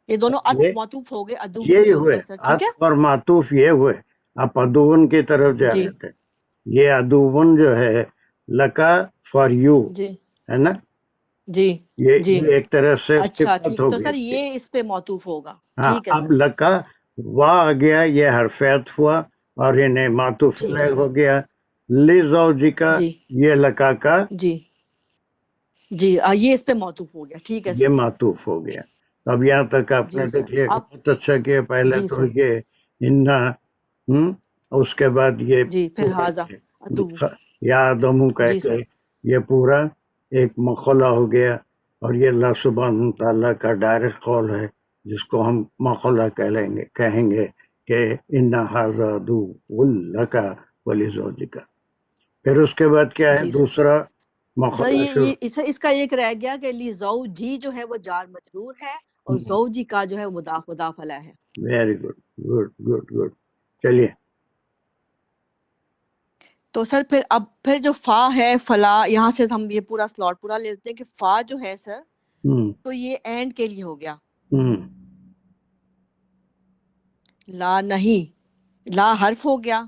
یہ دونوں عطف یہ معطوف ہو گئے ادو یہی کے ہوئے اوپر سر. ٹھیک ہے. عطف اور معطوف، یہ ہوئے. آپ ادون کی طرف جا جی رہے تھے. یہ ادون جو ہے لکا فار یو جی ہے نا، جی جی. یہ ایک طرح سے اچھا صفت ٹھیک، ہو تو گئی سر اس کی. یہ اس پہ موصوف ہوگا. ہاں ٹھیک ہے اب سر. لکا وا آ گیا، یہ حرف عطف ہوا اور انہیں معطوف ٹھیک ہے علیہ سر. ہو گیا. لزوجی کا جی یہ لکا کا جی جی. یہ اس پہ موصوف ہو گیا. ٹھیک ہے یہ سر. معطوف ہو گیا. اب یہاں تک آپ نے جی دیکھ سر. لیا کہ اب بہت اچھا کیا. پہلے جی تو سر. یہ انا، اس کے بعد یہ جی پھر پورا حاضہ ادو. یا آدمو کہہ جی کے سر. یہ پورا ایک مخولہ ہو گیا. اور یہ اللہ سبحانہ تعالیٰ کا ڈائریکٹ قول ہے، جس کو ہم مخولہ کہیں گے کہ ان ھذا عدو لک ولزوجک. پھر اس کے بعد کیا ہے جی سر. دوسرا سر مخولہ شروع. اس کا ایک رہ گیا کہ لی زوجی جو ہے وہ جار مجرور ہے، اور زوجی کا جو ہے وہ مضاف الیہ ہے. Very good good good good. چلیے. تو سر پھر جو فا ہے فلا، یہاں سے ہم یہ پورا سلاٹ پورا لے لیتے ہیں کہ فا جو ہے سر، تو یہ اینڈ کے لیے ہو گیا. لا نہیں، لا حرف ہو گیا.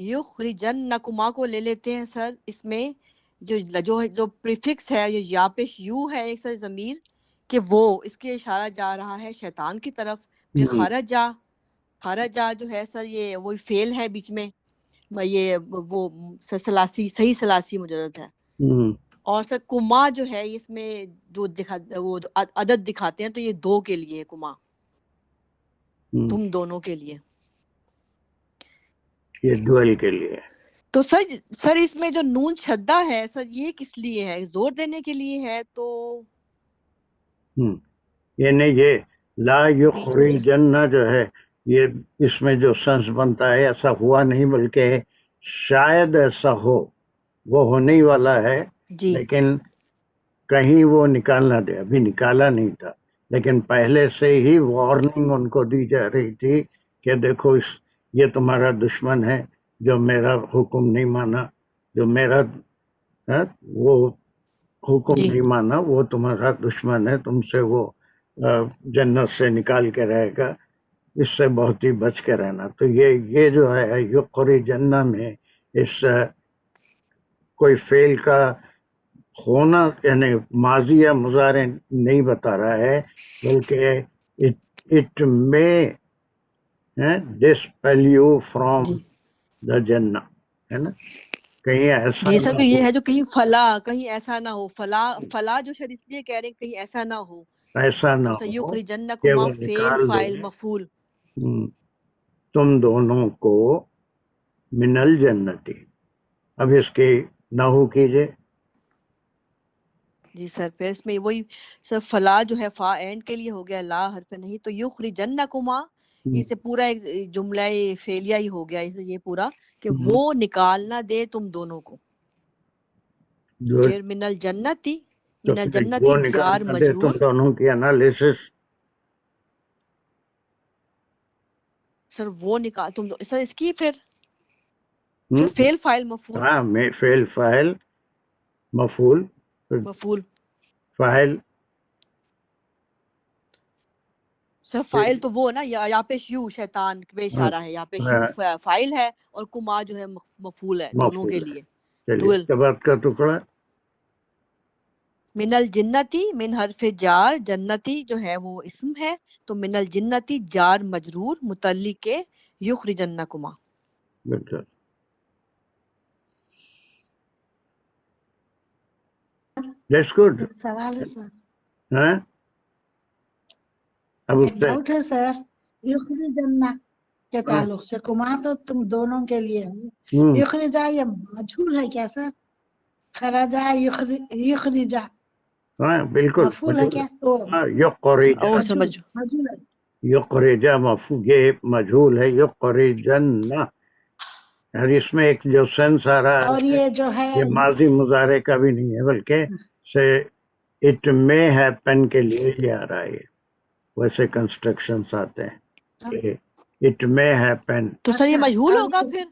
یخرجنکما کو لے لیتے ہیں سر. اس میں جو پریفکس ہے، جو یا پیش یو ہے ایک سر ضمیر، کہ وہ اس کے اشارہ جا رہا ہے شیطان کی طرف. پھر خرجا جو ہے سر یہ وہی فعل ہے بیچ میں، یہ وہ سلاسی صحیح سلاسی مجرد ہے. اور سر کما جو ہے اس میں جو وہ عدد دکھاتے ہیں تو یہ دو کے لیے کما، تم دونوں کے لیے. یہ ڈوئل کے لیے. تو سر اس میں جو نون شدہ ہے سر، یہ کس لیے ہے؟ زور دینے کے لیے ہے؟ تو یعنی یہ لا بیچ میں یخرجن جو ہے یہ اس میں جو سنس بنتا ہے ایسا ہوا نہیں بلکہ شاید ایسا ہو، وہ ہونے ہی والا ہے، جی لیکن کہیں وہ نکالنا دے، ابھی نکالا نہیں تھا، لیکن پہلے سے ہی وارننگ ان کو دی جا رہی تھی کہ دیکھو یہ تمہارا دشمن ہے جو میرا حکم نہیں مانا، جو میرا وہ حکم جی نہیں مانا، وہ تمہارا دشمن ہے، تم سے وہ جنت سے نکال کے رہے گا، اس سے بہت ہی بچ کے رہنا۔ تو یہ جو ہے یخرجن میں اس کوئی فعل کا ہونا یعنی ماضی یا مضارع نہیں بتا رہا ہے، بلکہ اٹ میں ڈسپیل یو فرام جی دا جنہ، ہے نا، کہیں ایسا جی نہ سر کہ ہو، یہ ہے جو کہیں کہیں ایسا نہ ہو، فلا جو شاید اس لیے کہہ رہے ہیں کہیں ایسا نہ ہو، ایسا نہ تو ہو کہ سیخرجنکما وہ فعل نکال فاعل دے مفعول تم دونوں کو من الجنتی۔ اب اس کی نحو کیجئے۔ جی سر پھر اس میں وہی سر فلا جو ہے فا اینڈ کے لیے ہو گیا، لا حرف نہیں، تو یخرجنکما اسے پورا ایک جملہ فعلیہ ہی ہو گیا یہ پورا کہ وہ نکالنا دے تم دونوں کو۔ جو پھر من الجنتی تو من پھر الجنتی وہ جار نکالنا دے مجرور، تم دونوں کی انالیسس۔ سر وہ نکال تم سر اس کی پھر سر فعل فاعل مفعول ہاں میں فعل فاعل مفعول مفعول فاعل سر فائل تو وہ نا یہاں پہ شیو شیطان پہ اشارہ ہے، یہاں پہ شیو فائل ہے اور کما جو ہے مفعول ہے دونوں کے مفعول ہے۔ لیے چلیے ڈوئل۔ اس کے بعد کا ٹکڑا من الجنتی من حرف جار، جنتی جو ہے وہ اسم ہے، تو من الجنتی جار مجرور متعلق کے یخرجنکما۔ بالکل دیٹس گڈ۔ ایک سوال ہے سر، ہاں اب اس ایک سے ڈاؤٹ ہے سر، یخرجنا کے تعلق سے کما تو تم دونوں کے لیے ہے، یخرجا یہ مجھول ہے کیا سر؟ خرجا یخرجا ہاں بالکل مفعول ہے کیا؟ تو یخرج، او مجھول سمجھ مجھول ہے۔ یخرج مفعول، یہ مجھول ہے، یخرجن، اور اس میں ایک جو سینس آ رہا اور ہے یہ جو ہے یہ ماضی مضارع کا بھی نہیں ہے بلکہ سے اٹ میں ہیپن کے لیے ہی آ رہا ہے، ویسے کنسٹرکشنز آتے ہیں کہ اٹ میں ہیپن۔ تو سر یہ اچھا مجھول اور ہوگا پھر،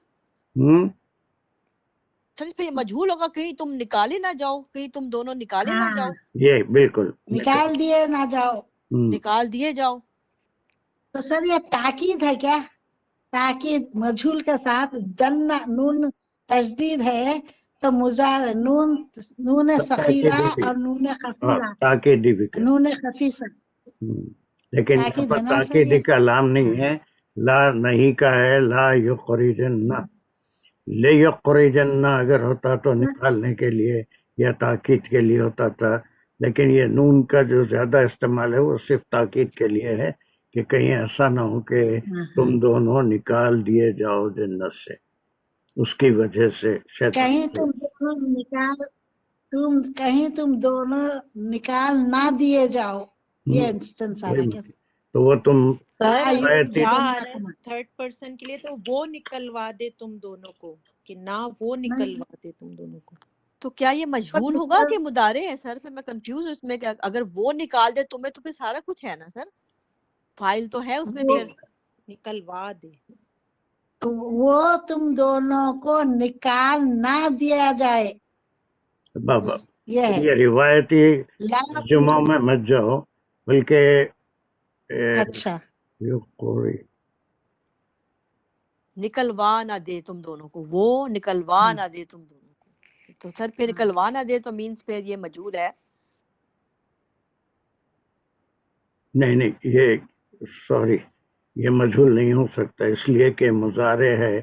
سر یہ مجھول ہوگا، کہیں تم نکالے نہ جاؤ، کہیں تم دونوں نکالے نہ ہاں جاؤ، یہ بالکل نکال دیے نہ جاؤ، نکال دیے جاؤ۔ تو سر یہ تاکید ہے کیا؟ تاکید مجھول کے ساتھ جن نون تجدید ہے تو نون ثقیلہ اور نون خفیفہ، تاکیدی بھی کہتے نون خفیفہ ہیں، لیکن یہاں تاکید پر ہے نا سر تاکیدی یہ؟ کا لام نہیں ہے، لا نہیں کا ہے، لا یخرجن، لے یخرجن اگر ہوتا تو نکالنے کے لیے یا تاکید کے لیے ہوتا تھا، لیکن یہ نون کا جو زیادہ استعمال ہے وہ صرف تاکید کے لیے ہے کہ کہیں ایسا نہ ہو کہ تم دونوں نکال دیے جاؤ جنت سے، اس کی وجہ سے کہیں شیطان کہیں تم دونوں نکال نہ دیے جاؤ، یہ انسٹنس آ رہا ہے کیسے؟ تو وہ تم سر یا آ رہا ہے تھرڈ پرسن کے لیے، تو وہ نکلوا دے تم دونوں کو، کہ نہ وہ نکلوا دے تم دونوں کو۔ تو کیا یہ مجھول ہوگا کہ مضارع ہے سر؟ پھر میں کنفیوز اس میں کہ اگر وہ نکال دے تمہیں تو پھر سارا کچھ ہے نا سر، فائل تو ہے اس میں پھر۔ نکلوا دے، وہ تم دونوں کو نکال نہ دیا جائے، بابا یہ ہے یہ روایتی لا ترجموں میں مت جاؤ، بلکہ اچھا نکلوا نہ دے تم دونوں کو، وہ نکلوا نہ دے تم دونوں کو، تو سر پھر نکلوا نہ دے تو مینس پھر یہ مجھول ہے۔ نہیں یہ سوری یہ مجھول نہیں ہو سکتا، اس لیے کہ مضارع ہے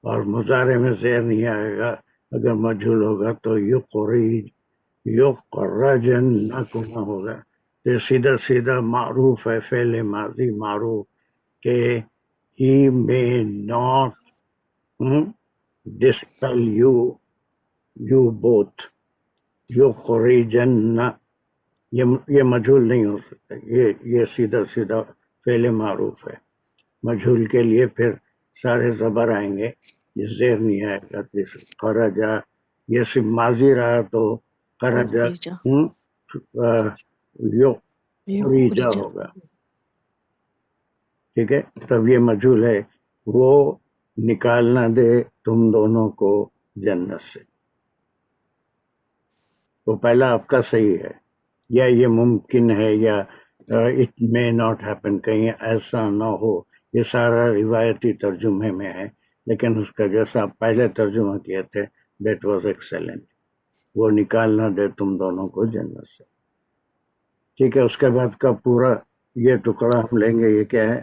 اور مضارع میں زیر نہیں آئے گا، اگر مجھول ہوگا تو یخرجنکما ہوگا، یہ سیدھا سیدھا معروف ہے، فعل ماضی معروف کہ he may not dispel you both، یخرجن یہ مجھول نہیں ہو سکتا، یہ سیدھا سیدھا فعل معروف ہے. مجھول کے لیے پھر سارے زبر آئیں گے، یہ زیر نہیں آئے گا. جیسے خرجا، یہ صرف ماضی رہا تو خرجا یخرجا ہوگا. ٹھیک ہے، تب یہ مجھول ہے. وہ نکالنا دے تم دونوں کو جنت سے. وہ پہلا آپ کا صحیح ہے، یا یہ ممکن ہے، یا اٹ مے ناٹ ہیپن، کہیں ایسا نہ ہو. یہ سارا روایتی ترجمے میں ہے، لیکن اس کا جیسا آپ پہلے ترجمہ کیے تھے دیٹ واز ایکسیلنٹ. وہ نکالنا دے تم دونوں کو جنت سے. ٹھیک ہے، اس کے بعد کا پورا یہ ٹکڑا ہم لیں گے. یہ کیا ہے؟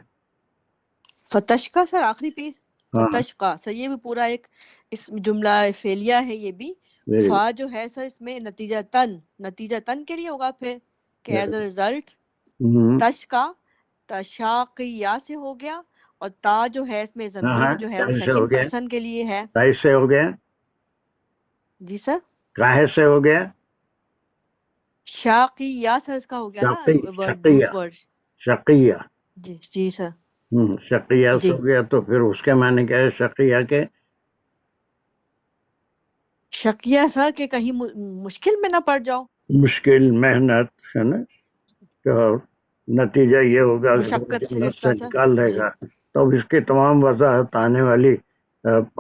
فتشقہ سر، آخری پہ ہاں، فتشقہ سر، یہ بھی پورا ایک اس جملہ فعلیہ ہے. یہ بھی ویری فا جو ہے سر اس میں نتیجہ تن کے لیے ہوگا پھر کہ ایز اے ریزلٹ. تشقہ تشاقیہ سے ہو گیا، اور تا جو ہے اس میں ضمیر جو ہے وہ کاہے سے ہو سیکنڈ گیا؟ پرسن کے لیے ہے. کاہے سے ہو گیا؟ جی سر، کاہے سے ہو گیا؟ شاقیہ سر اس کا ہو گیا نا ورڈ، روٹ ورڈ. شقیہ. جی جی سر. شقیہ سے جی ہو گیا، تو پھر اس کے معنی کیا ہے شقیہ کے؟ شقیہ سر کہ کہیں مشکل میں نہ پڑ جاؤ. مشکل، محنت ہے نا. تو نتیجہ یہ ہوگا کہ وہ مشقت سے جنت جس سے طرح سر. نکال دے جی گا. تو اب اس کی تمام وضاحت آنے والی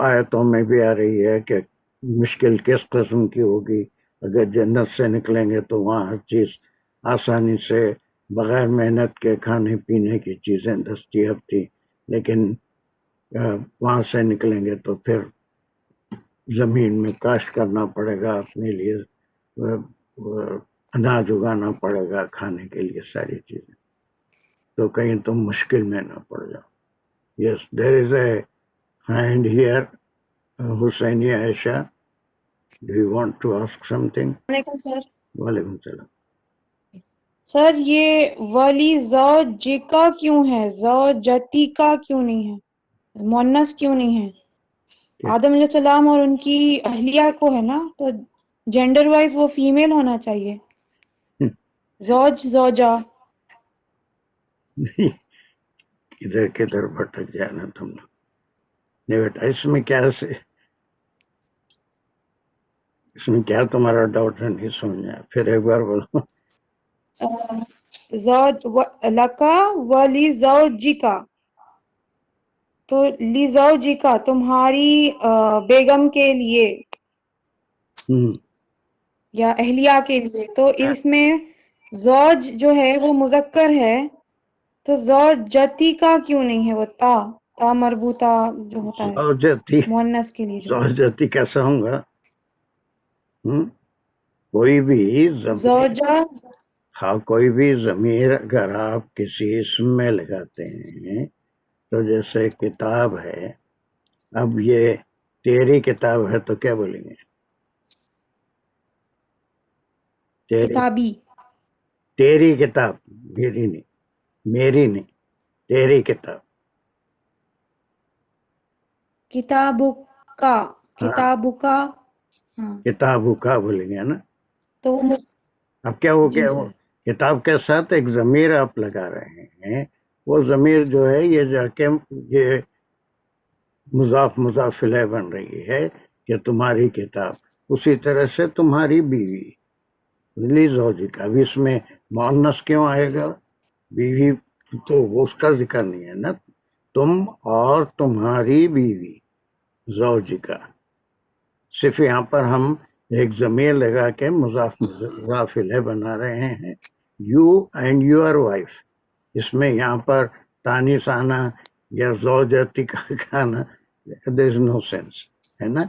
آیتوں میں بھی آ رہی ہے کہ مشکل کس قسم کی ہوگی. اگر جنت سے نکلیں گے تو وہاں ہر چیز آسانی سے بغیر محنت کے کھانے پینے کی چیزیں دستیاب تھی، لیکن وہاں سے نکلیں گے تو پھر زمین میں کاشت کرنا پڑے گا، اپنے لیے اناج اگانا پڑے گا کھانے کے لیے ساری چیزیں. تو کہیں تم مشکل میں نہ پڑ جاؤ. Yes, there is a hand here. Husaini Ayesha, do you want to ask something? وعلیکم سر. وعلیکم السلام. سر یہ ولی زوجکا کیوں ہے، زوجتی کا کیوں نہیں ہے، مونس کیوں نہیں ہے؟ آدم علیہ السلام اور ان کی اہلیہ کو ہے نا، تو جینڈر وائز وہ فیمیل ہونا چاہیے. زوج زوجہ. ادھر کدھر بھٹک جانا تم نے. نہیں بیٹا، اس میں کیا تمہارا ڈاؤٹ ہے؟ نہیں سمجھا، پھر ایک بار بولو. زوج لکا ولی زوجکا، تو لی زوجکا تمہاری بیگم کے لیے یا اہلیہ کے لیے. تو اس میں زوج جو ہے وہ مذکر ہے، تو زوجتی کا کیوں نہیں ہے؟ وہ تا مربوطہ جو ہوتا ہے زوجتی، مؤنث کے لیے جو زوجتی کیسا ہوں گا؟ کوئی بھی ضمیر، زوجہ. ہاں، کوئی بھی ضمیر اگر آپ کسی اسم میں لگاتے ہیں تو جیسے کتاب ہے، اب یہ تیری کتاب ہے تو کیا بولیں گے؟ کتابی. تیری کتاب، میری نہیں، تیری کتاب. کتابُکا، کتابُکا. ہاں کتابوں کا بولیں گے نا. تو اب کیا ہو جی گیا؟ وہ کتاب کے ساتھ ایک ضمیر آپ لگا رہے ہیں. وہ ضمیر جو ہے یہ جا کے یہ مضاف الیہ بن رہی ہے کہ تمہاری کتاب. اسی طرح سے تمہاری بیوی، لی زوجی کا. اب اس میں مؤنث کیوں آئے گا؟ بیوی تو اس کا ذکر نہیں ہے نا. تم اور تمہاری بیوی، زوجی کا. صرف یہاں پر ہم ایک ضمیر لگا کے مضاف الیہ بنا رہے ہیں. You and your wife. اس میں یہاں پر تانیث آنا یا زوجتی کا آنا، دیر از نو سینس، ہے نا.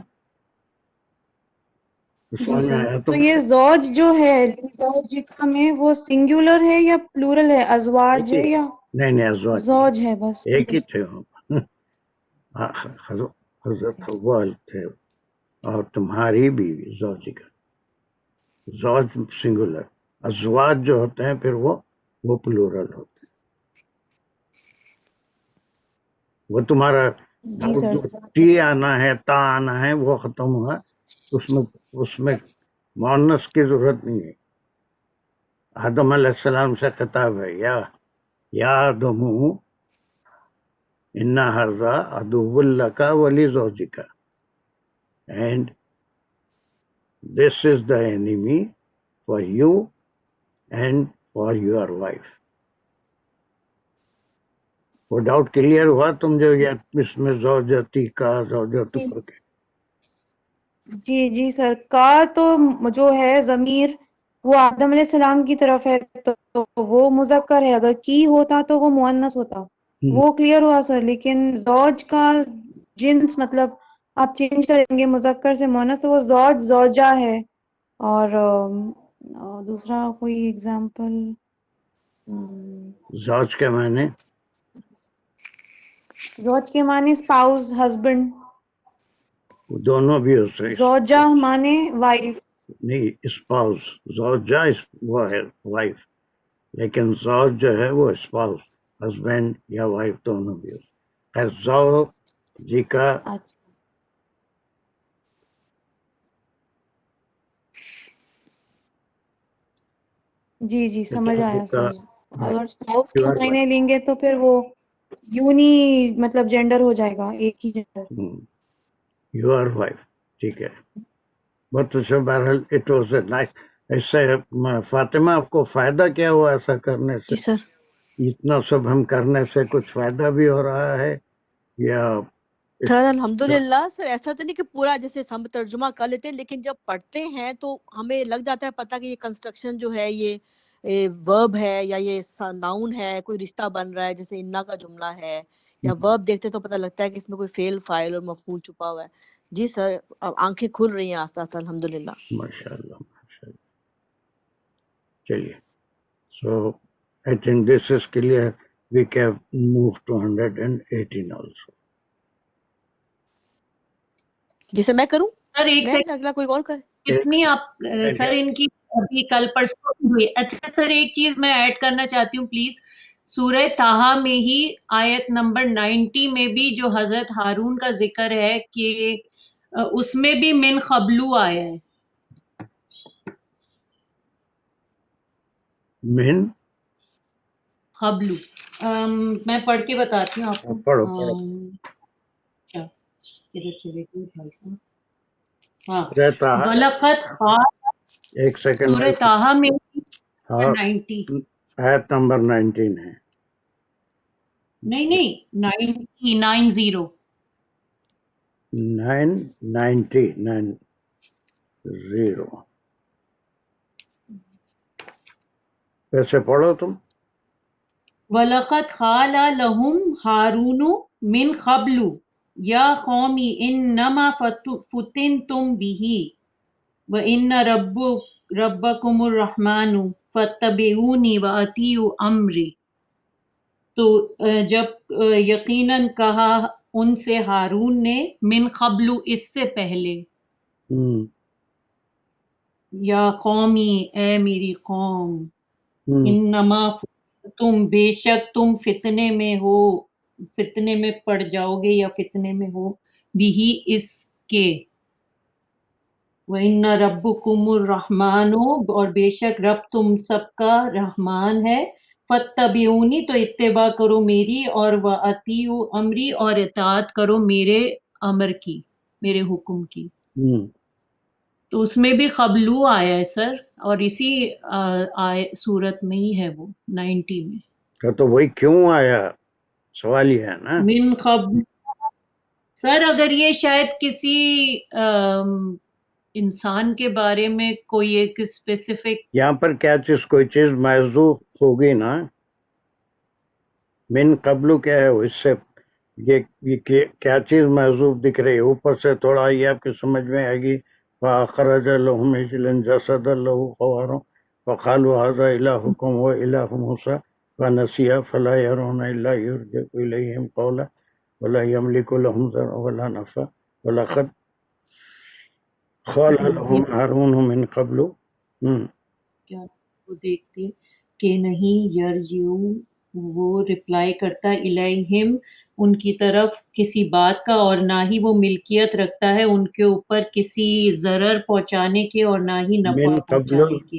تو یہ زوج جو ہے زوجکا میں وہ سنگولر ہے یا پلورل ہے، ازواج ہے یا نہیں، ازواج زوج ہے بس؟ ایک ہی تھے حضرت حوال تھے اور تمہاری بیوی زوجی کا. زوج سنگولر، ازواج جو ہوتے ہیں پھر وہ پلورل ہوتے ہیں. وہ تمہارا جی سر. ٹی آنا ہے، تا آنا ہے، وہ ختم ہوا. اس میں مؤنث کی ضرورت نہیں ہے. آدم علیہ السلام سے خطاب ہے، یا آدم ان ھذا عدو لک ولزوجک and this is the enemy for you and for your wife. وہ ڈاؤٹ کلیئر ہوا تم جو یہ اس میں زوجتی کا زوجت جی پر کے جی جی سر، کا تو جو ہے ضمیر وہ آدم علیہ السلام کی طرف ہے تو وہ مذکر ہے، اگر کی ہوتا تو وہ مؤنث ہوتا، وہ کلیئر ہوا سر. لیکن زوج کا جنس مطلب آپ چینج کریں گے مذکر سے مؤنث تو وہ زوج زوجہ ہے. اور دوسرا کوئی ایگزامپل زوج کے معنی زوج کے معنی اسپاؤس ہسبینڈ، دونوں بھی ہو سکتے زوجہ معنی وائف. نہیں، اسپاؤس زوجہ وہ ہے وائف، لیکن زوج جو ہے وہ اسپاؤس ہسبینڈ یا وائف دونوں بھی ہو سکتے ہیں. زوج جی کا اچھا جی جی سمجھ آیا سر. اگر اسپاؤس کے معنی لیں گے تو پھر وہ یونی مطلب جینڈر ہو جائے گا، ایک ہی جینڈر. یور وائف، ٹھیک ہے. بہت اچھا. بہرحال اٹ واز اے نائس. اس سے فاطمہ آپ کو فائدہ کیا ہوا ایسا کرنے سے؟ جی سر. اتنا سب ہم کرنے سے کچھ فائدہ بھی ہو رہا ہے یا سر الحمدللہ سر، ایسا تو نہیں کہ پورا جیسے ہم ترجمہ کر لیتے ہیں، لیکن جب پڑھتے ہیں تو ہمیں لگ جاتا ہے پتہ کہ یہ کنسٹرکشن جو ہے یہ ورب ہے یا یہ ناؤن ہے، کوئی رشتہ بن رہا ہے جیسے انا کا جملہ ہے، یا ورب دیکھتے تو پتہ لگتا ہے کہ اس میں کوئی فعل فاعل اور مفعول چھپا ہوا ہے. جی سر، اب آنکھیں کھل رہی ہیں آہستہ آہستہ الحمدللہ. ماشاء اللہ ماشاء اللہ. چلیے، so I think this is clear. We can move to 118 also. جی سر، میں کروں؟ سر ایک میں سیکنڈ، اگلا کوئی اور کرے؟ کتنی آپ سر ان کی ابھی کل پرسوں ہوئی. اچھا سر، ایک چیز میں ایڈ کرنا چاہتی ہوں پلیز. سورہ طٰہٰ میں ہی آیت نمبر 90 میں بھی جو حضرت ہارون کا ذکر ہے کہ اس میں بھی من قبلو آیا ہے. من قبلو میں پڑھ کے بتاتی ہوں آپ کو. پڑھو. کیا ادھر چلے گئے بھائی صاحب. ہاں، رہتا وَلَقَدْ خَاضَ ایک سیکنڈ سورہ طٰہٰ میں ہاں 90 آیت نمبر 19 ہے. نہیں 90 990 ویسے پڑھو تم. وَلَقَدْ قَالَ لَهُمْ هَارُونُ مِنْ قَبْلُ يَا قَوْمِ إِنَّمَا فُتِنْتُمْ بِهِ وَإِنَّ رَبَّكُمُ الرَّحْمَنُ فَاتَّبِعُونِي وَأَطِیعُوا أَمْرِی. تو جب یقیناً کہا ان سے ہارون نے من قبل اس سے پہلے، یا قومی اے میری قوم، انما تم بے شک تم فتنے میں ہو، فتنے میں پڑ جاؤ گے یا فتنے میں ہو بھی اس کے. وَإِنَّ رَبُّكُمُ الرَّحْمَنُ اور بے شک رب تم سب کا رحمان ہے. فَاتَّبِعُونِی تو اتباع کرو میری، اور وَأَطِیعُوا أَمْرِی اور اطاعت کرو میرے امر کی، میرے حکم کی. تو اس میں بھی قبلو آیا ہے سر، اور اسی صورت میں ہی ہے وہ 90 میں. تو وہی کیوں آیا سوال یہ ہے نا. من قبل سر، اگر یہ شاید کسی انسان کے بارے میں کوئی ایک اسپیسیفک، یہاں پر کیا چیز کوئی چیز محذوف ہوگی نا. من قبل کیا ہے اس سے یہ کیا چیز محذوف دکھ رہی ہے اوپر سے تھوڑا یہ آپ کی سمجھ میں آئے گی. فَأَخْرَجَ لَهُمْ عِجْلًا جَسَدًا لَهُ خَوَارٌ فَقَالُوا هَذَا إِلَٰهُكُمْ وَإِلَٰهُ مُوسَىٰ فَنَسِيَ فَلَا يَرَوْنَ إِلَّا يَرْجِعُ إِلَيْهِمْ قَوْلًا وَلَا يَمْلِكُ لَهُمْ ضَرًّا وَلَا نَفْعًا وَلَقَدْ قَالَ لَهُمْ هَارُونُ مِن قَبْلُ. کیا وہ دیکھتے کہ نہیں یرجعو، وہ رپلائی کرتا الیہم ان کی طرف کسی بات کا، اور نہ ہی وہ ملکیت رکھتا ہے ان کے اوپر کسی ضرر پہنچانے کے اور نہ ہی نفع من قبل پہنچانے کے.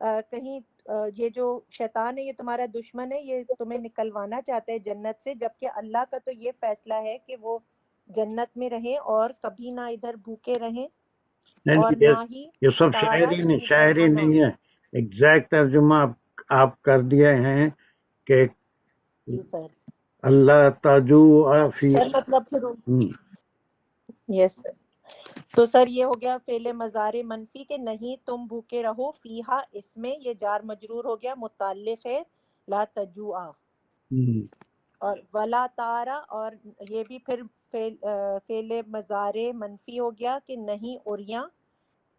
کہیں یہ جو شیطان ہے یہ تمہارا دشمن ہے، یہ تمہیں نکلوانا چاہتا ہے جنت سے، جبکہ اللہ کا تو یہ فیصلہ ہے کہ وہ جنت میں رہیں اور کبھی نہ ادھر بھوکے رہیں اور نہیں، نہ ہی یہ سب تارا یعنی شاعری برہنہ۔ نہیں ہے، ایگزیکٹ ترجمہ آپ کر دیے ہیں کہ جی سر، اللہ تجوع فی سر مطلب پھر یس سر، تو سر یہ ہو گیا فعل مضارع منفی کہ نہیں تم بھوکے رہو، فیہا اس میں، یہ جار مجرور ہو گیا، متعلق ہے لا تجوعا، اور ولا تارا، اور یہ بھی پھر فعل مضارع منفی ہو گیا کہ نہیں اوریاں،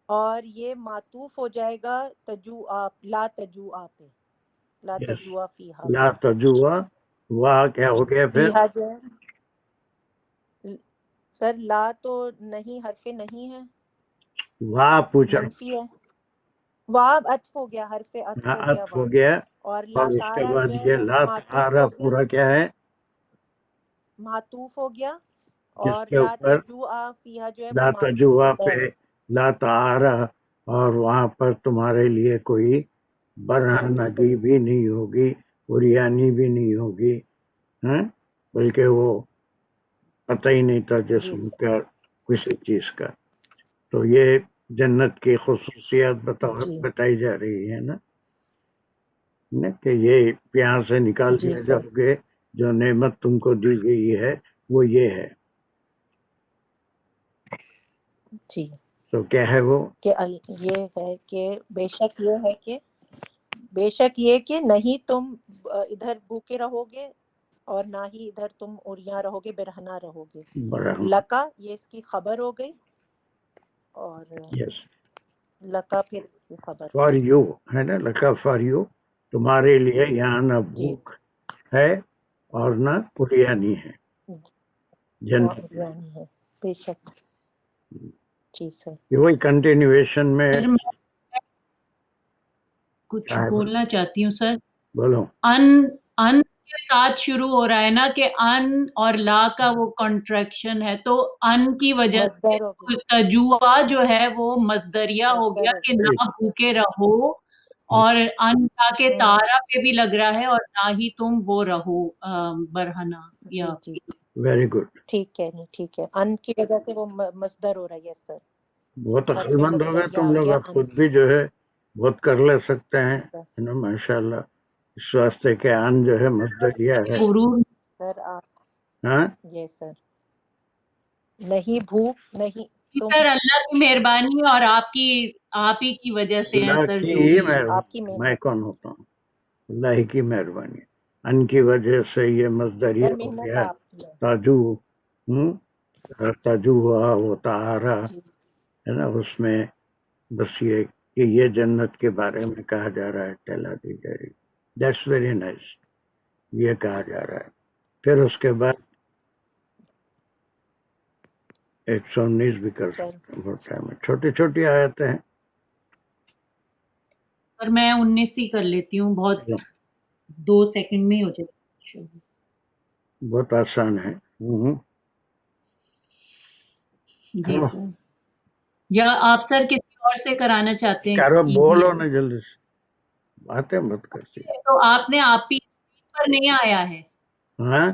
اور یہ معطوف ہو جائے گا تجوعا، لا تجوعا پہ، لا یس، تجوعا فیہا، لا تجوع، واہ کیا ہو گیا پھر؟ فیہا جو ہے سر لا تو نہیں حرف نہیں ہے، واہ پوچھا، منفی ہے، واو عطف ہو گیا، حرف عطف ہو گیا عطف واو، ہو گیا، اور لا اور اس کے تارا بعد جو ہے یہ وہ لا معطوف تارا ہو گیا، پورا کیا ہے معطوف ہو گیا، جس اور کے لا اوپر تجوعا فیہا جو ہے وہ لا معطوف تجوع ہے، پہ لا تعارا، اور وہاں پر تمہارے لیے کوئی برہنگی بھی نہیں ہوگی، عریانی بھی نہیں ہوگی، ہاں، بلکہ وہ پتہ ہی نہیں تھا جی جسم سر، کا کسی چیز کا. تو یہ جنت کی خصوصیات جی بتائی جا رہی ہے نا کہ یہ یہاں سے نکال جی دیا سر، جاؤ گے، جو نعمت تم کو دی گئی ہے وہ یہ ہے. جی تو کیا ہے وہ؟ کہ یہ ہے کہ بے شک یہ ہے کہ بے شک یہ کہ نہیں تم ادھر بھوکے رہو گے اور نہ ہی ادھر تم اوریاں رہو گے، برہنہ رہو گے. برہنہ، لکا یہ اس کی خبر ہو گئی، اور یس، لکا پھر اس کی خبر فار یو ہے نا، لکا فار یو، تمہارے لیے یہاں نہ جی بھوک ہے اور نہ عریانی ہے جنت میں. یعنی ہے بے شک. جی سر، یہ وہی کنٹینیویشن میں سر میں کچھ بولنا چاہتی ہوں سر. بولو. ان کے ساتھ شروع ہو رہا ہے نا کہ ان اور لا کا وہ کنٹریکشن ہے، تو ان کی وجہ سے مصدر ہو گیا، تجوع جو ہے وہ مصدریہ ہو مصدر گیا ہو کہ گیا. نہ بھوکے رہو، اور ان کا کے تارا پہ بھی لگ رہا ہے، اور نہ ہی تم وہ رہو برہنہ یا جی جی ویری گڈ. ٹھیک ہے، نہیں ٹھیک ہے، ان کی وجہ سے وہ مصدر ہو رہا ہے. یس سر، بہت حرف عقل مند ہو گئے مصدریہ تم آ لوگ، گیا اب ان. خود بھی جو ہے بہت کر لے سکتے ہیں سر ماشاء اللہ، اس واسطے کہ ان جو ہے مصدریہ ہے. غرور. سر آپ ہاں، یس سر، نہیں بھوک نہیں تم، سر اللہ کی مہربانی اور آپ ہی کی وجہ سے ہیں اللہ سر کی جو بھی ہے. آپ کی میں محنت، کون ہوتا ہوں؟ اللہ کی مہربانی. ان کی وجہ سے یہ مصدریہ سر ہو محنت گیا، آپ کی ہے. تاجو، تاجو وہ تہارا جی ہے نا. اس میں بس یہ کہ یہ جنت کے بارے میں کہا جا رہا ہے، ٹھہلا دی جا رہی. دیٹس ویری نائس، یہ کہا جا رہا ہے. پھر اس کے بعد 119 بھی کر سر، سکتے ہیں، بہت ٹائم ہے، چھوٹی چھوٹی آیتیں ہیں. سر میں 19 ہی کر لیتی ہوں، بہت 2 سیکنڈ میں ہی ہو جائے. بہت آسان ہے. جی سر، یا آپ سر کسی اور سے کرانا چاہتے ہیں؟ کرو، ایزی بولو ہے نا جلدی سے، باتیں مت کرتی. تو آپ نے آپ ہی پر نہیں آیا ہے، ہاں،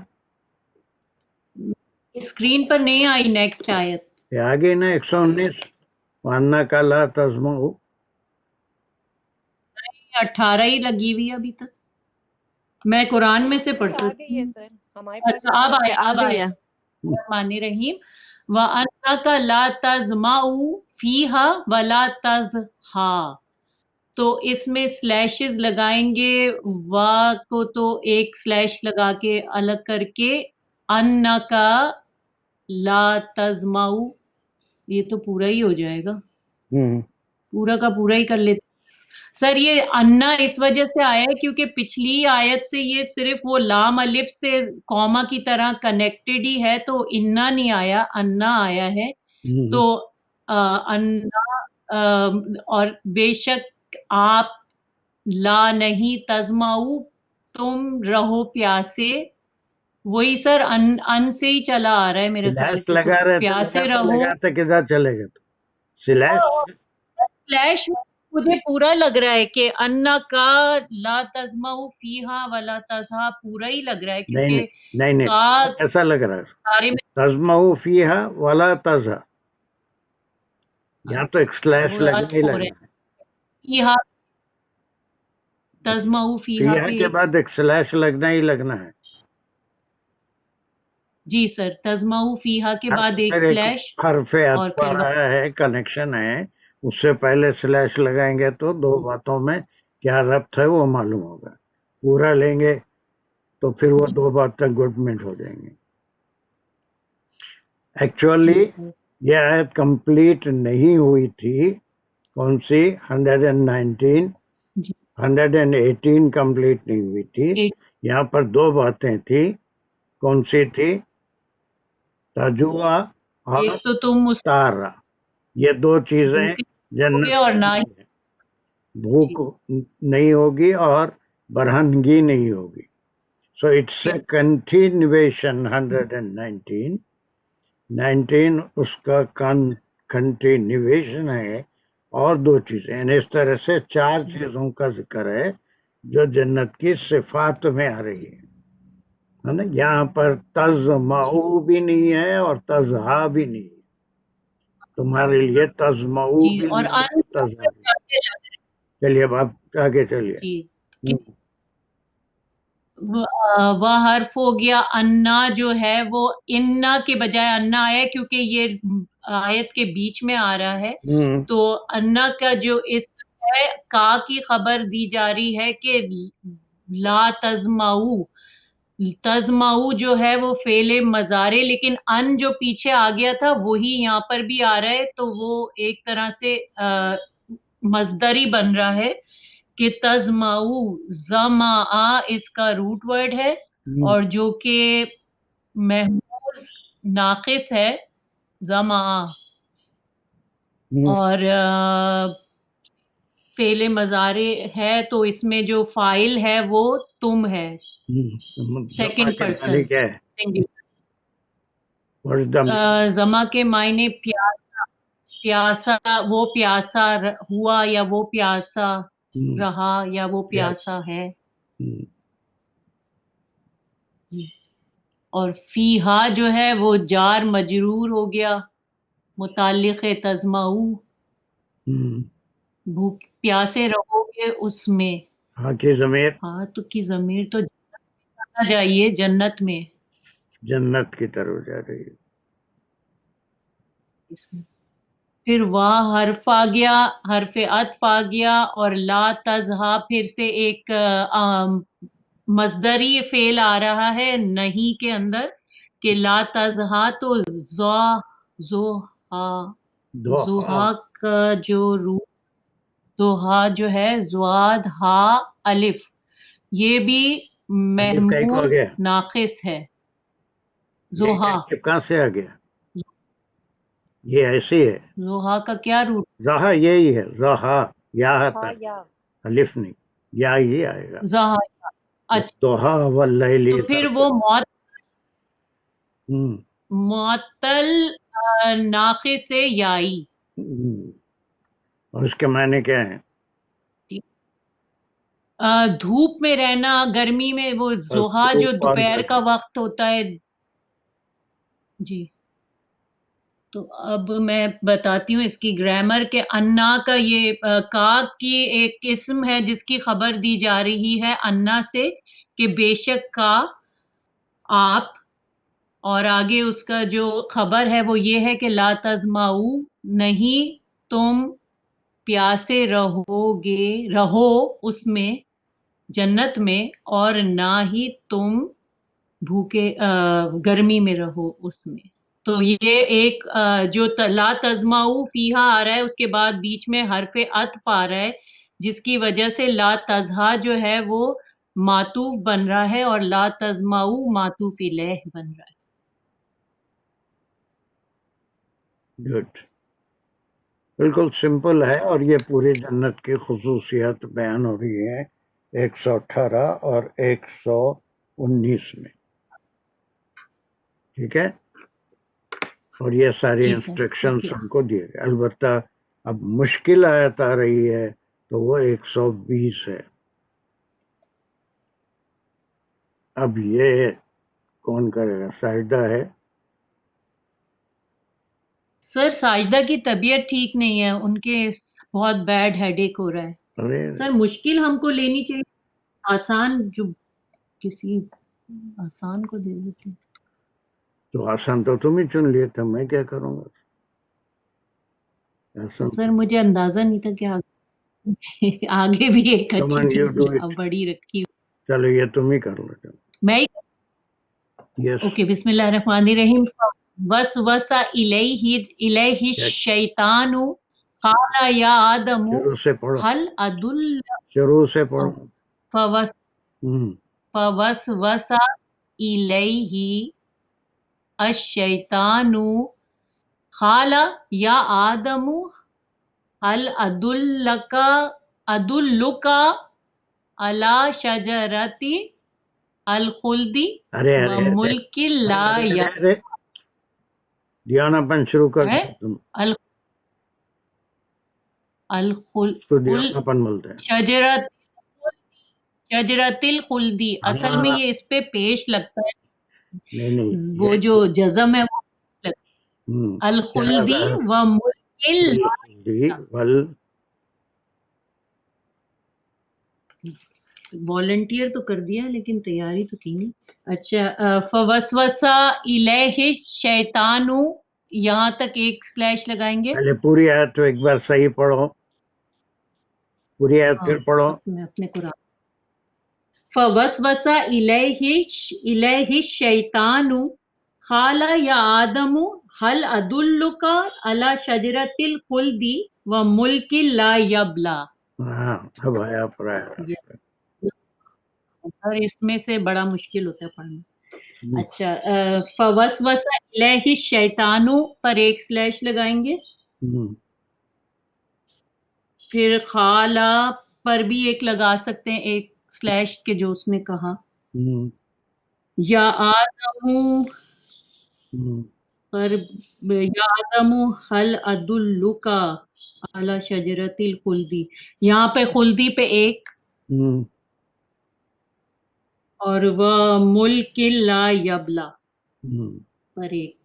اسکرین پر نہیں آئی نیکسٹ آیت. یہ آگے نا 119 وَأَنَّكَ لَا تَسْمَعُ. 18 ہی لگی ہوئی ابھی تک، میں قرآن میں سے پڑھ آ سکتی گئی ہے ہوں. سر، ہمارے پاس اچھا اب آئے، آ اب گئی آئے. ہے. الرحمن الرحیم وَأَنَّكَ لَا تَظْمَأُ فِيهَا وَلَا تَضْحَىٰ. تو اس میں سلیشز لگائیں گے، وا کو تو ایک سلیش لگا کے الگ کر کے، انکا لا تزماؤ، یہ تو پورا ہی ہو جائے گا، پورا کا پورا ہی کر لیتے. سر یہ انا اس وجہ سے آیا ہے کیونکہ پچھلی آیت سے یہ صرف وہ لام الف سے کوما کی طرح کنیکٹڈ ہی ہے، تو انا نہیں آیا، انا آیا ہے. تو انا اور بے شک آپ، لا نہیں تزماؤ تم رہو پیاسے، وہی سر ان سے ہی چلا آ رہا ہے میرے خیال سلیش سے، تو لگا رہے تھے، پیاسے رہو. لگاتے کدھر چلے گئے تو سلیش. سلیش مجھے پورا لگ رہا ہے کہ انا کا لا تزمع فیہا ولا تزہا پورا ہی لگ رہا ہے کیونکہ نہیں کا ایسا لگ رہا ہے سارے میں تزمع فیہا ولا تزہا، یہاں تو ایک سلیش وہ لگنا ہی عطف ہو رہے لگنا ہے، ہیں فیہا تزمع فیہا فیہا پہ کے بعد ایک سلیش لگنا ہی لگنا ہے، جی سر تزمع فیہا کے یہاں بعد تو ایک پھر ایک سلیش حرف اور عطف پھر آ رہا ہے، کنیکشن ہے، اس سے پہلے سلیش لگائیں گے تو دو باتوں میں کیا ربط ہے وہ معلوم ہوگا، پورا لیں گے تو پھر وہ دو بات تک گڈمنٹ ہو جائیں گے۔ جی ایکچولی سر یہ آیت کمپلیٹ نہیں ہوئی تھی، کون سی 119 جی 118 کمپلیٹ نہیں ہوئی تھی، ایک یہاں پر دو باتیں تھی، کون سی تھی؟ تجوا اور ایک تو تم اس تارا، یہ دو چیزیں بھوکے جنت ہوگے اور میں نہ ہی نہیں ہیں، بھوک جی نہیں ہوگی اور برہنگی نہیں ہوگی، سو اٹس اے کنٹینویشن 119 اس کا کنٹینویشن ہے، اور دو چیزیں یعنی اس طرح سے چار جی چیزوں کا ذکر ہے جو جنت کی صفات میں آ رہی ہے نا، یہاں پر جی تزمعو بھی نہیں ہے اور تزہا بھی نہیں ہے، تمہارے لیے تزمعو جی بھی اور نہیں ہے تزہا بھی نہیں۔ چلیے اب آپ آگے چلیے۔ جی وہ حرف ہو گیا انا جو ہے وہ انا کے بجائے انا آیا کیونکہ یہ آیت کے بیچ میں آ رہا ہے، تو انا کا جو اسم ہے کا کی خبر دی جا رہی ہے کہ لا تزمعو، تزمعو جو ہے وہ فعل مضارع، لیکن ان جو پیچھے آ گیا تھا وہی یہاں پر بھی آ رہا ہے، تو وہ ایک طرح سے مصدری بن رہا ہے کہ تزمعو، زمعا اس کا روٹ ورڈ ہے اور جو کہ محموز ناقص ہے زمعا، اور فعل مضارع ہے تو اس میں جو فاعل ہے وہ تم ہے، سیکنڈ پرسن کیا ہے زما کے معنی پیاسا، پیاسا وہ پیاسا ہوا یا وہ پیاسا رہا یا وہ پیاسا ہے، اور فیہا جو ہے وہ جار مجرور ہو گیا متعلق تزمعو، بھوک پیاسے رہو گے اس میں، ہاں کی ضمیر ہاں تو کی ضمیر تو جانا جائیے جنت میں، جنت کی طرف جا رہی ہے۔ پھر واہ حرف آ گیا، حرف عطف آ گیا، اور لا تزہا پھر سے ایک مصدری فعل آ رہا ہے نہیں کے اندر کہ لا تزہا، تو زوہا کا جو روح زوہا جو ہے زواد ہا الف، یہ بھی محموز ناقص ہے، زوہا کہاں سے آ گیا؟ یہ ایسی ہے زوہا کا کیا روٹ؟ زہا یہی ہے، زہا یا ہاں یا الف نہیں، یا ہی آئے گا، زہا، اچھا دوہا واللیل تو پھر وہ ہوں معطل ناقص سے یائی، اور اس کے معنی کیا ہیں؟ دھوپ میں رہنا، گرمی میں، وہ زوہا جو دھوپ اور دوپہر کا گرمی۔ وقت ہوتا ہے، جی تو اب میں بتاتی ہوں اس کی گرامر کہ انا کا یہ کا کی ایک قسم ہے جس کی خبر دی جا رہی ہے انا سے کہ بے شک کا آپ، اور آگے اس کا جو خبر ہے وہ یہ ہے کہ لا تزمعو نہیں تم پیاسے رہو اس میں جنت میں، اور نہ ہی تم بھوکے گرمی میں رہو اس میں، تو یہ ایک جو لا تزمعو فیہا آ رہا ہے اس کے بعد بیچ میں حرف عطف آ رہا ہے جس کی وجہ سے لا تزہا جو ہے وہ معطوف بن رہا ہے اور لا تزمعو معطوف الیہ بن رہا ہے۔ گڈ، بالکل سمپل ہے، اور یہ پوری جنت کی خصوصیات بیان ہو رہی ہیں 118 اور 119 میں، ٹھیک ہے، اور یہ ساری جی سر انسٹرکشنز اوکے، ہم کو دیے گئے، البتہ اب مشکل آیت آ رہی ہے تو وہ 120 ہے. اب یہ کون کرے گا؟ ساجدہ ہے. سر ساجدہ کی طبیعت ٹھیک نہیں ہے، ان کے بہت بیڈ ہیڈ ایک ہو رہا ہے. ارے سر مشکل ہم کو لینی چاہیے، آسان جو کسی آسان کو دے دیتے. تو آسان تو تم ہی چن لیے تھے، میں کیا کروں گا؟ تو آسان سر مجھے اندازہ نہیں تھا کہ آگے بھی ایک Come اچھی on, you چیز do it. بڑی رکھی. چلو یہ تم ہی کر لو. میں یس. اوکے، بسم اللہ الرحمن الرحیم. وسوس الیہ الشیطان قال یا آدم شروع سے پڑھو، هل ادل شروع سے پڑھو. فوسوس الیہ الشیطان قال یا آدم هل ادلک علی شجرۃ الخلد ارے ارے وملک لا ارے دھیان اپن شروع کر ہے دو. تم الخلد تو دھیان اپن بولتے ہیں. شجرت الخلدی. اصل میں یہ اس پہ پیش لگتا ہے، نہیں وہ جو جزم ہے وہ ہوں. الخلدی و ملک. والنٹیئر تو کر دیا لیکن تیاری تو کی نہیں. اچھا، فوسوس الیہ الشیطان، یہاں تک ایک سلیش لگائیں گے. پہلے پوری آیت تو ایک بار صحیح پڑھو، پوری آیت پھر پڑھو. میں اپنے قرآن. فوسوس الیہ الشیطان قال یا آدم هل ادلک علی شجرۃ الخلد وملک لا یبلی. ہاں اب آیا پرایا. اور اس میں سے بڑا مشکل ہوتا ہے پڑھنا. اچھا، فوسوس الیہ الشیطان پر ایک سلیش لگائیں گے. پھر خالہ پر بھی ایک لگا سکتے ہیں، ایک سلیش کے جو اس نے کہا. یا آدم پر یا آدم هل ادلک علی شجرۃ الخلدی، یہاں پہ خلدی پہ ایک، اور وہ ملک لا یبلا پر ایک.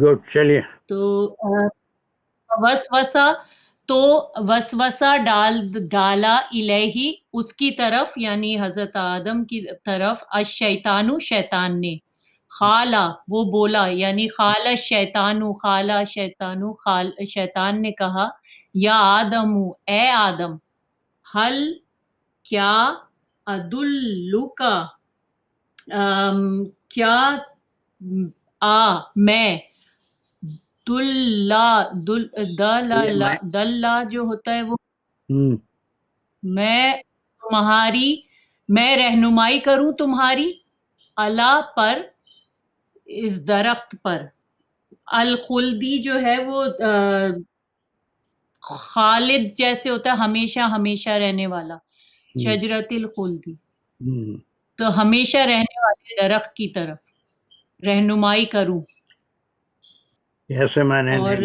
گڈ. چلیے. تو وسوسہ، تو وسوسہ ڈالا الہی، اس کی طرف، یعنی حضرت آدم کی طرف، الشیطان، شیطان نے. خالا، وہ بولا، یعنی خالا شیطان، خالا شیطان، شیطان نے کہا یا آدم، اے آدم، حل، کیا، ادلکا، کیا، میں، دلہ جو ہوتا ہے وہ میں تمہاری، میں رہنمائی کروں تمہاری، اللہ پر، اس درخت پر. الخلدی جو ہے وہ خالد جیسے ہوتا ہے، ہمیشہ ہمیشہ رہنے والا. شجرت الخلدی تو ہمیشہ رہنے والے درخت کی طرف رہنمائی کروں. ایسے معنی اور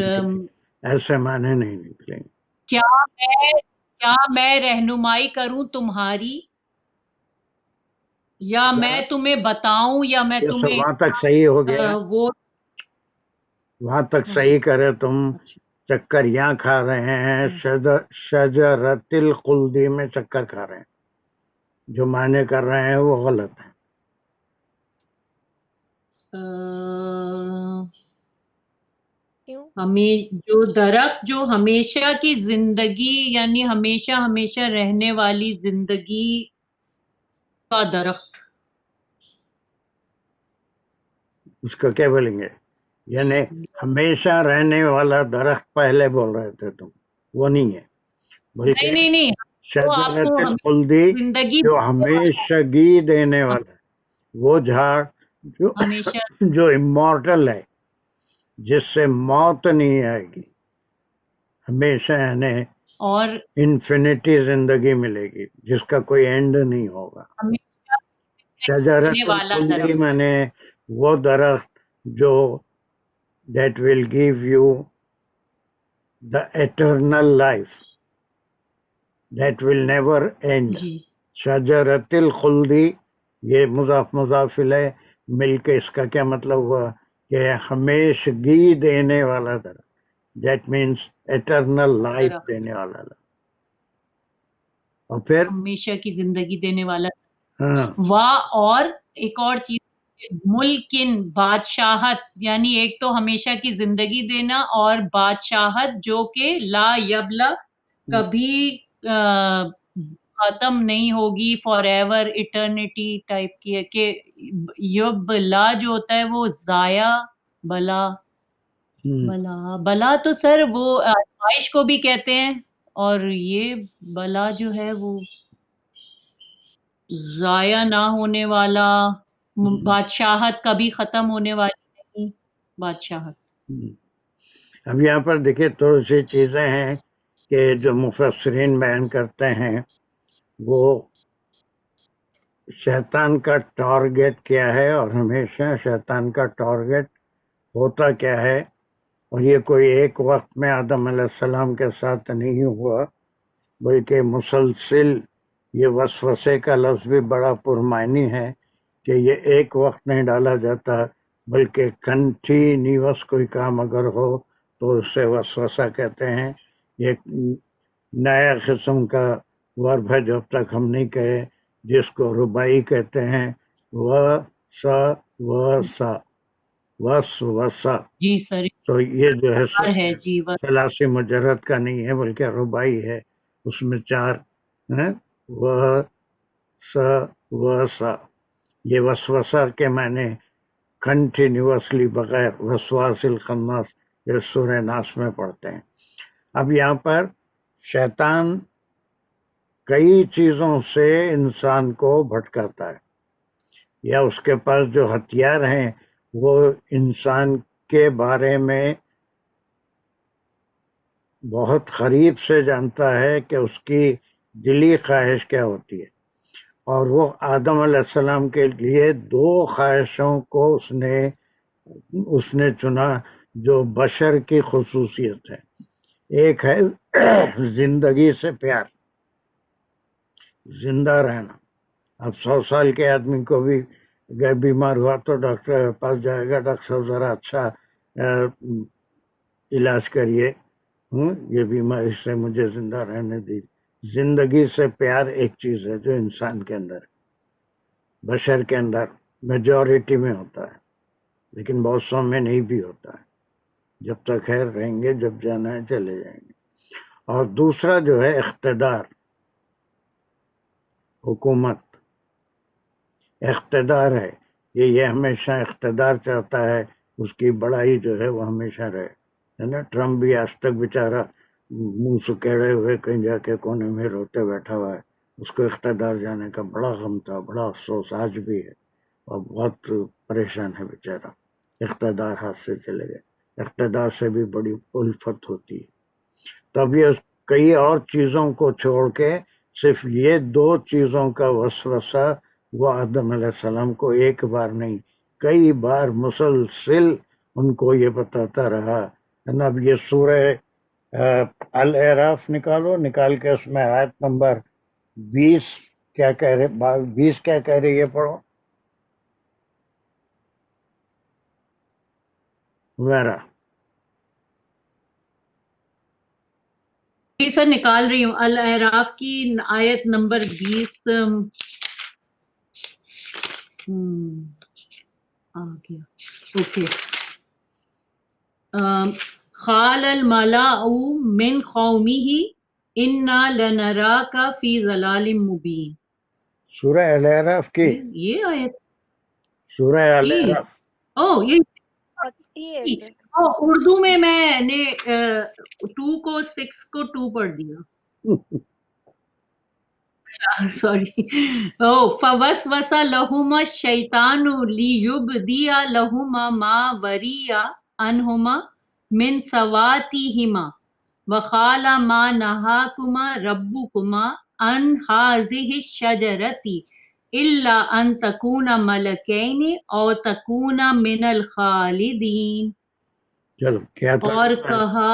ایسے معنی نہیں نکلیں گے. کیا میں رہنمائی کروں تمہاری، یا میں تمہیں بتاؤں، یا میں تمہیں وہاں تک صحیح ہو گیا، وہ وہاں تک صحیح کرے. تم چکر یہاں کھا رہے ہیں، شجرت الخلدی میں چکر کھا رہے ہیں، جو معنی کر رہے ہیں وہ غلط ہے. جو درخت جو ہمیشہ کی زندگی، یعنی ہمیشہ ہمیشہ رہنے والی زندگی کا درخت. اس کو کیا بولیں گے؟ یعنی ہمیشہ رہنے والا درخت پہلے بول رہے تھے تم، وہ نہیں ہے، بلکہ نہیں شجرت الخلدی جو ہمیشگی دینے والا ہے، وہ جھاڑ ہمیشہ جو امورٹل ہے، جس سے موت نہیں آئے گی، ہمیشہ یعنی اور انفینٹی زندگی ملے گی، جس کا کوئی اینڈ نہیں ہوگا. شجرت الخلدی مانے وہ درخت جو that will give you the eternal life that will never end. جی شجرتل خلدی، یہ مضاف مضاف الیہ مل کے اس کا کیا مطلب ہوا کہ ہمیشگی دینے والا درخت. دیٹ مینس ایٹرنل لائف درخت، دینے والا درخت. اور پھر ہمیشہ کی زندگی دینے والا. ہاں اور ایک اور چیز، ملکن بادشاہت، یعنی ایک تو ہمیشہ کی زندگی دینا، اور بادشاہت جو کہ لا یبلا، کبھی ختم نہیں ہوگی، فار ایور ایٹرنیٹی ٹائپ کی ہے. کہ یبلا جو ہوتا ہے وہ ضائع، بلا بلا تو سر وہ آزمائش کو بھی کہتے ہیں، اور یہ بلا جو ہے وہ ضائع نہ ہونے والا. بادشاہت کبھی ختم ہونے والی نہیں، بادشاہت. اب یہاں پر دیکھیں تھوڑی سی چیزیں ہیں کہ جو مفسرین بیان کرتے ہیں. وہ شیطان کا ٹارگٹ کیا ہے، اور ہمیشہ شیطان کا ٹارگٹ ہوتا کیا ہے. اور یہ کوئی ایک وقت میں آدم علیہ السلام کے ساتھ نہیں ہوا، بلکہ مسلسل. یہ وسوسے کا لفظ بھی بڑا پرمعنی ہے کہ یہ ایک وقت نہیں ڈالا جاتا، بلکہ کنٹینیوس کوئی کام اگر ہو تو اسے وسوسہ کہتے ہیں. یہ نیا قسم کا ورب ہے جو اب تک ہم نہیں کرے، جس کو ربائی کہتے ہیں. وسوسہ. جی سر تو یہ جو ہے جی ثلاثی مجرد کا نہیں ہے بلکہ ربائی ہے، اس میں 4 ہیں. وسوسہ، یہ وسوسہ کے معنی کنٹینیوسلی بغیر، وسواس الخناس، یہ سورہ ناس میں پڑھتے ہیں. اب یہاں پر شیطان کئی چیزوں سے انسان کو بھٹکاتا ہے، یا اس کے پاس جو ہتھیار ہیں وہ انسان کے بارے میں بہت قریب سے جانتا ہے کہ اس کی دلی خواہش کیا ہوتی ہے. اور وہ آدم علیہ السلام کے لیے 2 خواہشوں کو اس نے چنا جو بشر کی خصوصیت ہے. ایک ہے زندگی سے پیار، زندہ رہنا. اب 100 سال کے آدمی کو بھی اگر بیمار ہوا تو ڈاکٹر کے پاس جائے گا، ڈاکٹر صاحب ذرا اچھا علاج کریے، یہ بیماری سے مجھے زندہ رہنے دی. زندگی سے پیار ایک چیز ہے جو انسان کے اندر، بشر کے اندر میجورٹی میں ہوتا ہے، لیکن بہت سو میں نہیں بھی ہوتا ہے. جب تک خیر رہیں گے، جب جانا ہے چلے جائیں گے. اور دوسرا جو ہے اقتدار، حکومت، اقتدار ہے. یہ ہمیشہ اقتدار چاہتا ہے، اس کی بڑائی جو ہے وہ ہمیشہ رہے، ہے نا. ٹرمپ بھی آج تک بیچارہ منہ سکیڑے ہوئے کہیں جا کے کونے میں روتے بیٹھا ہوا ہے. اس کو اقتدار جانے کا بڑا غم تھا، بڑا افسوس آج بھی ہے، اور بہت پریشان ہے بیچارہ. اقتدار ہاتھ سے چلے گئے. اقتدار سے بھی بڑی الفت ہوتی ہے. تب یہ کئی اور چیزوں کو چھوڑ کے صرف یہ 2 چیزوں کا وسوسہ وہ آدم علیہ السلام کو ایک بار نہیں، کئی بار مسلسل ان کو یہ بتاتا رہا. اب یہ سورہ الاعراف نکال کے اس میں آیت نمبر 20 کیا کہہ رہے، 20 کیا کہہ رہی ہے، پڑھو میرا. جی سر نکال رہی ہوں. الاعراف کی آیت نمبر 20 آ گیا. اوکے. قال الملأ من قومه انا لنراک فی ضلال مبین. سورہ الاعراف کی، یہ آیت سورہ الاعراف. یہ پڑھتی ہے سر. اردو میں نے 2 کو 6 کو 2 پڑھ دیا. سوری. فوسوس لہما الشیطان لیبدی لہما ما وری عنہما من سواتہما وقال ما نہاکما ربکما عن ہذہ الشجرۃ الا ان تکونا ملکین او تکونا من الخالدین. چلو کیا تھا؟ اور کہا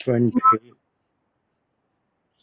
20।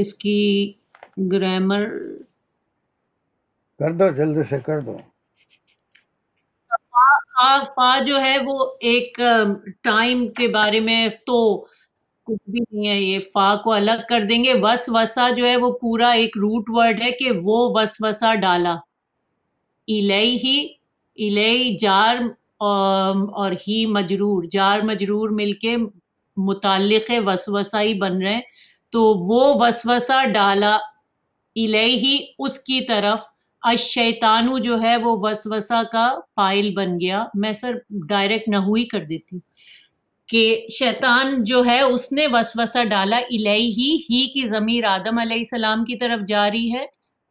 اس کی گرامر کر دو، جلدی سے کر دو. فا جو ہے وہ ایک ٹائم کے بارے میں تو کچھ بھی نہیں ہے، یہ فا کو الگ کر دیں گے. وسوسہ جو ہے وہ پورا ایک روٹ ورڈ ہے کہ وہ وسوسہ ڈالا. الیہ جار اور ہی مجرور، جار مجرور مل کے متعلق وسوسہ ہی بن رہے ہیں. تو وہ وسوسہ ڈالا الیہ اس کی طرف. الشیطانو جو ہے وہ وسوسہ کا فاعل بن گیا. میں سر ڈائریکٹ نحوی کر دیتی ہوں کہ شیطان جو ہے اس نے وسوسہ ڈالا الیہ، ہی کی ضمیر آدم علیہ السلام کی طرف جاری ہے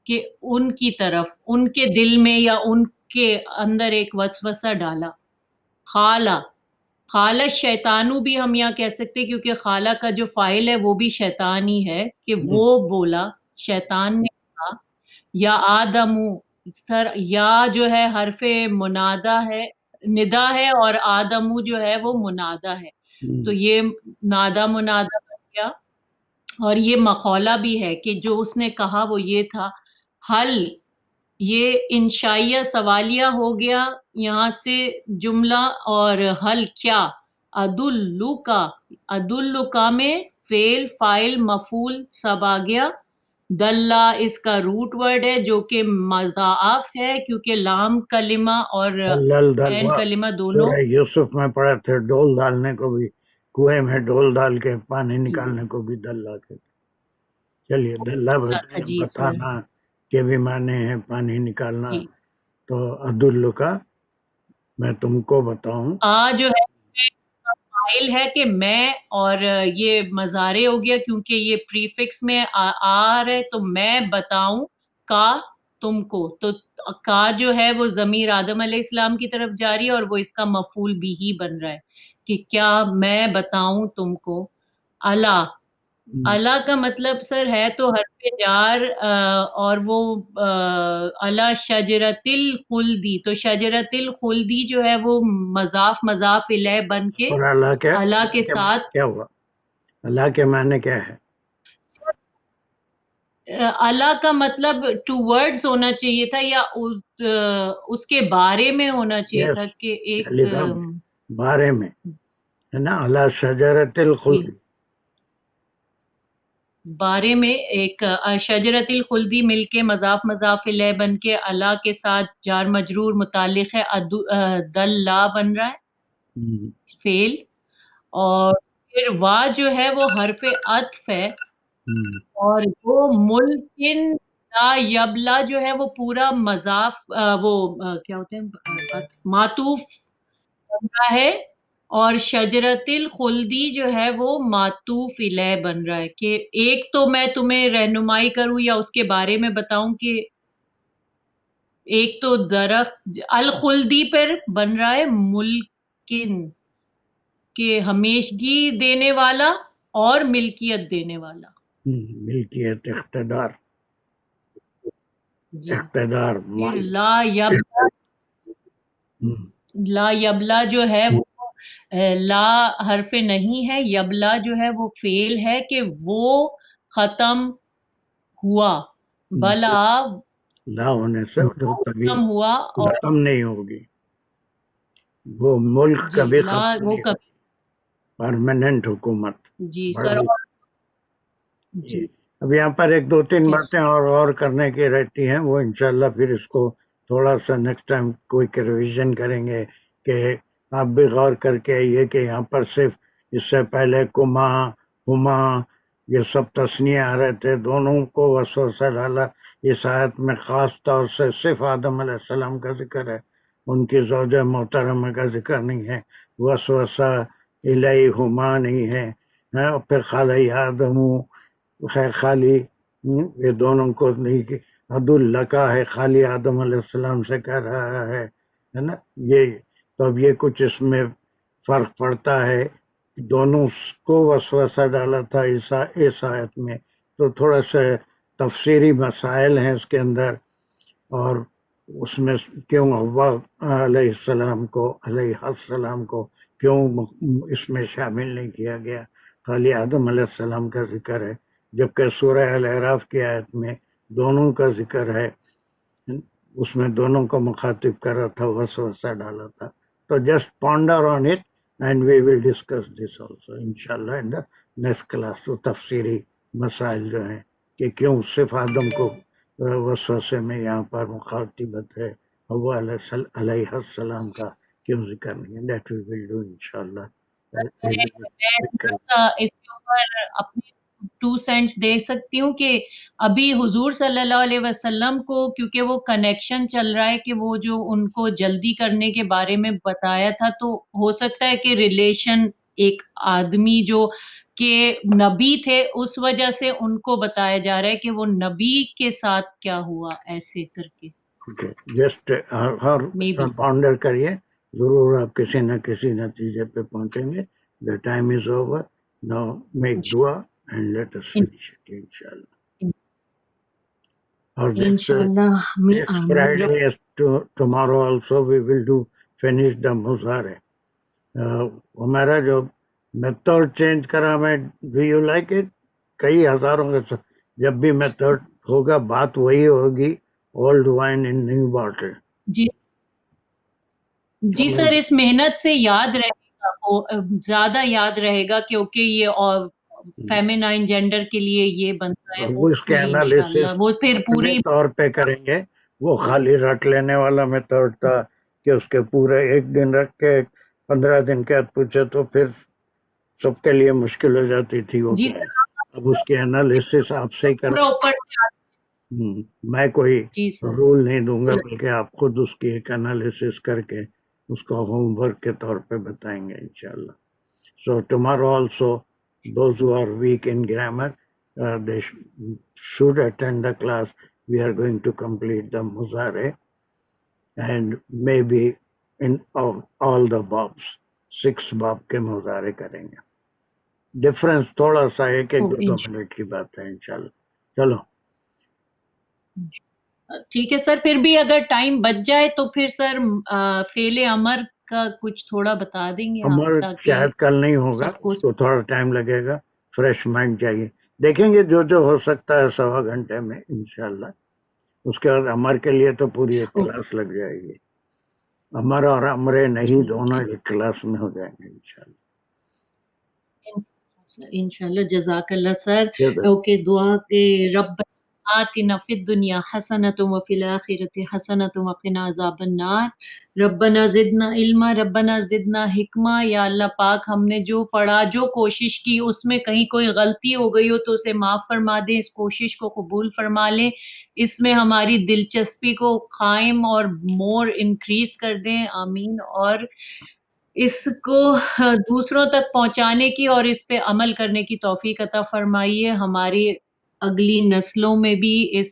کہ ان کی طرف، ان کے دل میں یا ان کے اندر ایک وسوسہ ڈالا. خالہ شیطانو بھی ہم یہاں کہہ سکتے کیونکہ خالہ کا جو فاعل ہے وہ بھی شیطان ہی ہے کہ وہ بولا، شیطان نے کہا. یا آدمو، سر یا جو ہے حرف منادا ہے، ندا ہے، اور آدمو جو ہے وہ منادا ہے. تو یہ نادا منادا بن گیا. اور یہ مخولہ بھی ہے کہ جو اس نے کہا وہ یہ تھا. حل، یہ انشائیہ سوالیہ ہو گیا یہاں سے جملہ. اور حل کیا، عدلکا میں فعل فاعل مفعول سب آ گیا. دلہ اس کا روٹ ورڈ ہے جو کہ مضاعف ہے کیونکہ لام کلمہ اور عین کلمہ دونوں. سورہ یوسف میں پڑھے تھے ڈول ڈالنے کو بھی، کنویں میں ڈول ڈال کے پانی نکالنے کو بھی دلہ کے. چلیے دلہ جی سر، بتانا کے بھی معنی ہے پانی نکالنا. جی. تو عدلکا میں تم کو بتاؤں. جو ہے فاعل ہے کہ میں، اور یہ مضارع ہو گیا کیونکہ یہ پریفکس میں آ رہے تو میں بتاؤں کا تم کو. تو کا جو ہے وہ ضمیر آدم علیہ السلام کی طرف جاری اور وہ اس کا مفعول بھی ہی بن رہا ہے کہ کیا میں بتاؤں تم کو. اللہ کا مطلب سر ہے تو حرف جار اور وہ اللہ شجرت الخلدی. تو شجرت الخلدی جو ہے وہ مضاف الیہ بن کے اور اللہ کے ساتھ. کیا ہوا، اللہ کے معنی کیا ہے؟ اللہ کا مطلب ٹو ورڈز ہونا چاہیے تھا یا اس کے بارے میں ہونا چاہیے تھا کہ ایک بارے میں ہے نا. اللہ شجرت الخلد، بارے میں ایک شجرت الخلدی مل کے مضاف الیہ بن کے اللہ کے ساتھ جار مجرور متعلق ہے. دلہ بن رہا ہے فعل. اور پھر وا جو ہے وہ حرف عطف ہے اور وہ ملکن لا یبلا جو ہے وہ پورا مضاف وہ کیا ہوتے ہیں معطوف بن رہا ہے. اور شجرت الخلدی جو ہے وہ معطوف الیہ بن رہا ہے کہ ایک تو میں تمہیں رہنمائی کروں یا اس کے بارے میں بتاؤں کہ ایک تو درخت الخلدی پر بن رہا ہے ملکن کہ ہمیشگی دینے والا اور ملکیت دینے والا. ملکیت، اقتدار. پھر لا یبلا جو ہے وہ لا حرف نہیں ہے، یبلا جو ہے وہ فعل ہے کہ وہ ختم ہوا. بلا لا ہونے سے کبھی ختم ہوا اور ختم نہیں ہوگی. وہ ملک کبھی ختم نہیں ہوگی، پرماننٹ حکومت. جی سر. اب یہاں پر ایک دو تین باتیں اور کرنے کی رہتی ہیں، وہ انشاءاللہ پھر اس کو تھوڑا سا نیکسٹ ٹائم کوئی ریویژن کریں گے کہ آپ بھی غور کر کے آئیے کہ یہاں پر صرف اس سے پہلے کما ہما یہ سب تثنیے آ رہے تھے، دونوں کو وسوسہ ڈالا. اس آیت میں خاص طور سے صرف آدم علیہ السلام کا ذکر ہے، ان کی زوجہ محترمہ کا ذکر نہیں ہے. وسوسہ الیہما نہیں ہے. اور پھر خالی آدم خالی یہ دونوں کو نہیں کہ عدلکا ہے، خالی آدم علیہ السلام سے کہہ رہا ہے نا. یہ تو اب یہ کچھ اس میں فرق پڑتا ہے. دونوں کو وسوسہ ڈالا تھا اس آیت میں، تو تھوڑا سا تفسیری مسائل ہیں اس کے اندر. اور اس میں کیوں حوا علیہ السلام کو کیوں اس میں شامل نہیں کیا گیا، خالی آدم علیہ السلام کا ذکر ہے. جبکہ سورہ الاعراف کی آیت میں دونوں کا ذکر ہے، اس میں دونوں کو مخاطب کرا تھا، وسوسہ ڈالا تھا. تو just ponder on it and we will discuss this also انشاءاللہ ان دا نیکسٹ کلاس. تو تفسیری مسائل جو ہیں کہ کیوں صرف آدم کو وسوسے میں یہاں پر مخاطبت ہے، حوا علیہ السلام کا کیوں ذکر نہیں ہے، دیٹ وی ول ڈو انشاءاللہ. میں تھوڑا سا اس کے اوپر اپنے 2 سینٹس دے سکتی ہوں کہ ابھی حضور صلی اللہ علیہ وسلم کو کیونکہ وہ کنیکشن چل رہا ہے کہ وہ جو ان کو جلدی کرنے کے بارے میں بتایا تھا، تو ہو سکتا ہے کہ ریلیشن ایک آدمی جو کہ نبی تھے اس وجہ سے ان کو بتایا جا رہا ہے کہ وہ نبی کے ساتھ کیا ہوا ایسے کر کے. جسٹ ہر Maybe. پانڈر کریے، ضرور آپ کسی نہ کسی نتیجے پہ پہنچیں گے. The time is over now. Make دعا and let us finish it انشاءاللہ. اور انشاءاللہ this Friday is tomorrow also we will do finish the مظاہرے. ہمارا جو میتھڈ چینج کرا میں، ڈو یو لائک اٹ؟ کئی ہزاروں کے جب بھی میتھڈ ہوگا بات وہی ہوگی، اولڈ وائن ان نیو باٹل. جی سر، اس محنت سے یاد رہے گا، وہ زیادہ یاد رہے گا کیونکہ یہ فیمینائن جینڈر کے لیے یہ بنتا ہے. وہ اس کے انالیسس وہ پھر پوری طور پہ کریں گے. وہ خالی رٹ لینے والا میتھڈ تھا کہ اس کے پورے 1 دن رکھ کے 15 دن کے بعد پوچھے تو پھر سب کے لیے مشکل ہو جاتی تھی. وہ جی کیا ہے، اب اس کے انالیسس آپ سے ہی کریں. اوپر سے میں کوئی جی سر. رول نہیں دوں گا، بلکہ آپ خود اس کی ایک انالیسس کر کے اس کو ہوم ورک کے طور پہ بتائیں گے انشاءاللہ. So tomorrow also those who are weak in grammar, they should attend the class. We are going to complete the Muzare and maybe in all the babs 6 باب کے مظاہرے کریں گے. ڈفرینس تھوڑا سا ہے کہ 2 منٹ کی بات ہے انشاءاللہ. چلو ٹھیک ہے سر. پھر بھی اگر ٹائم بچ جائے تو پھر سر فعل امر کا کچھ تھوڑا بتا دیں گے امر شاید کل نہیں ہوگا، اس کو تھوڑا ٹائم لگے گا، فریش مائنڈ چاہیے. دیکھیں گے جو ہو سکتا ہے 1.25 گھنٹے میں انشاءاللہ. اس کے بعد امر کے لیے تو پوری ایک کلاس لگ جائے گی. امر اور امرے نہیں دونوں ایک کلاس میں ہو جائیں گے انشاءاللہ. انشاءاللہ. جزاک اللہ سر. اوکے، دعا کہ رب آتنا فی الدنیا حسنۃ وفی الآخرۃ حسنۃ وقنا عذاب النار. ربنا زدنا علما، ربنا زدنا حکمہ. یا اللہ پاک، ہم نے جو پڑھا، جو کوشش کی، اس میں کہیں کوئی غلطی ہو گئی ہو تو اسے معاف فرما دیں، اس کوشش کو قبول فرما لیں، اس میں ہماری دلچسپی کو قائم اور مور انکریز کر دیں. آمین. اور اس کو دوسروں تک پہنچانے کی اور اس پہ عمل کرنے کی توفیق عطا فرمائیے. ہماری اگلی نسلوں میں بھی اس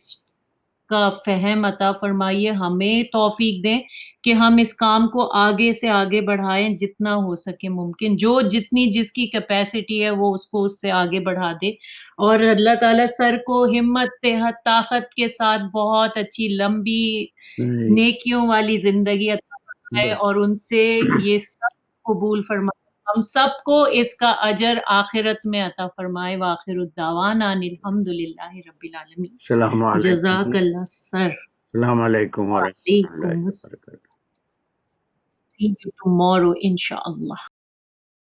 کا فہم عطا فرمائیے. ہمیں توفیق دیں کہ ہم اس کام کو آگے سے آگے بڑھائیں جتنا ہو سکے ممکن. جتنی جس کی کیپیسٹی ہے وہ اس کو اس سے آگے بڑھا دے. اور اللہ تعالیٰ سر کو ہمت، صحت، طاقت کے ساتھ بہت اچھی لمبی نیکیوں والی زندگی عطا فرمائے اور ان سے یہ سب قبول فرمائے. ہم سب کو اس کا اجر آخرت میں عطا فرمائے. وآخر الدعوانا ان الحمدللہ رب العالمین. السلام علیکم. جزاک اللہ سر. السلام علیکم ورحمۃ اللہ وبرکاتہ. See you tomorrow, inshallah.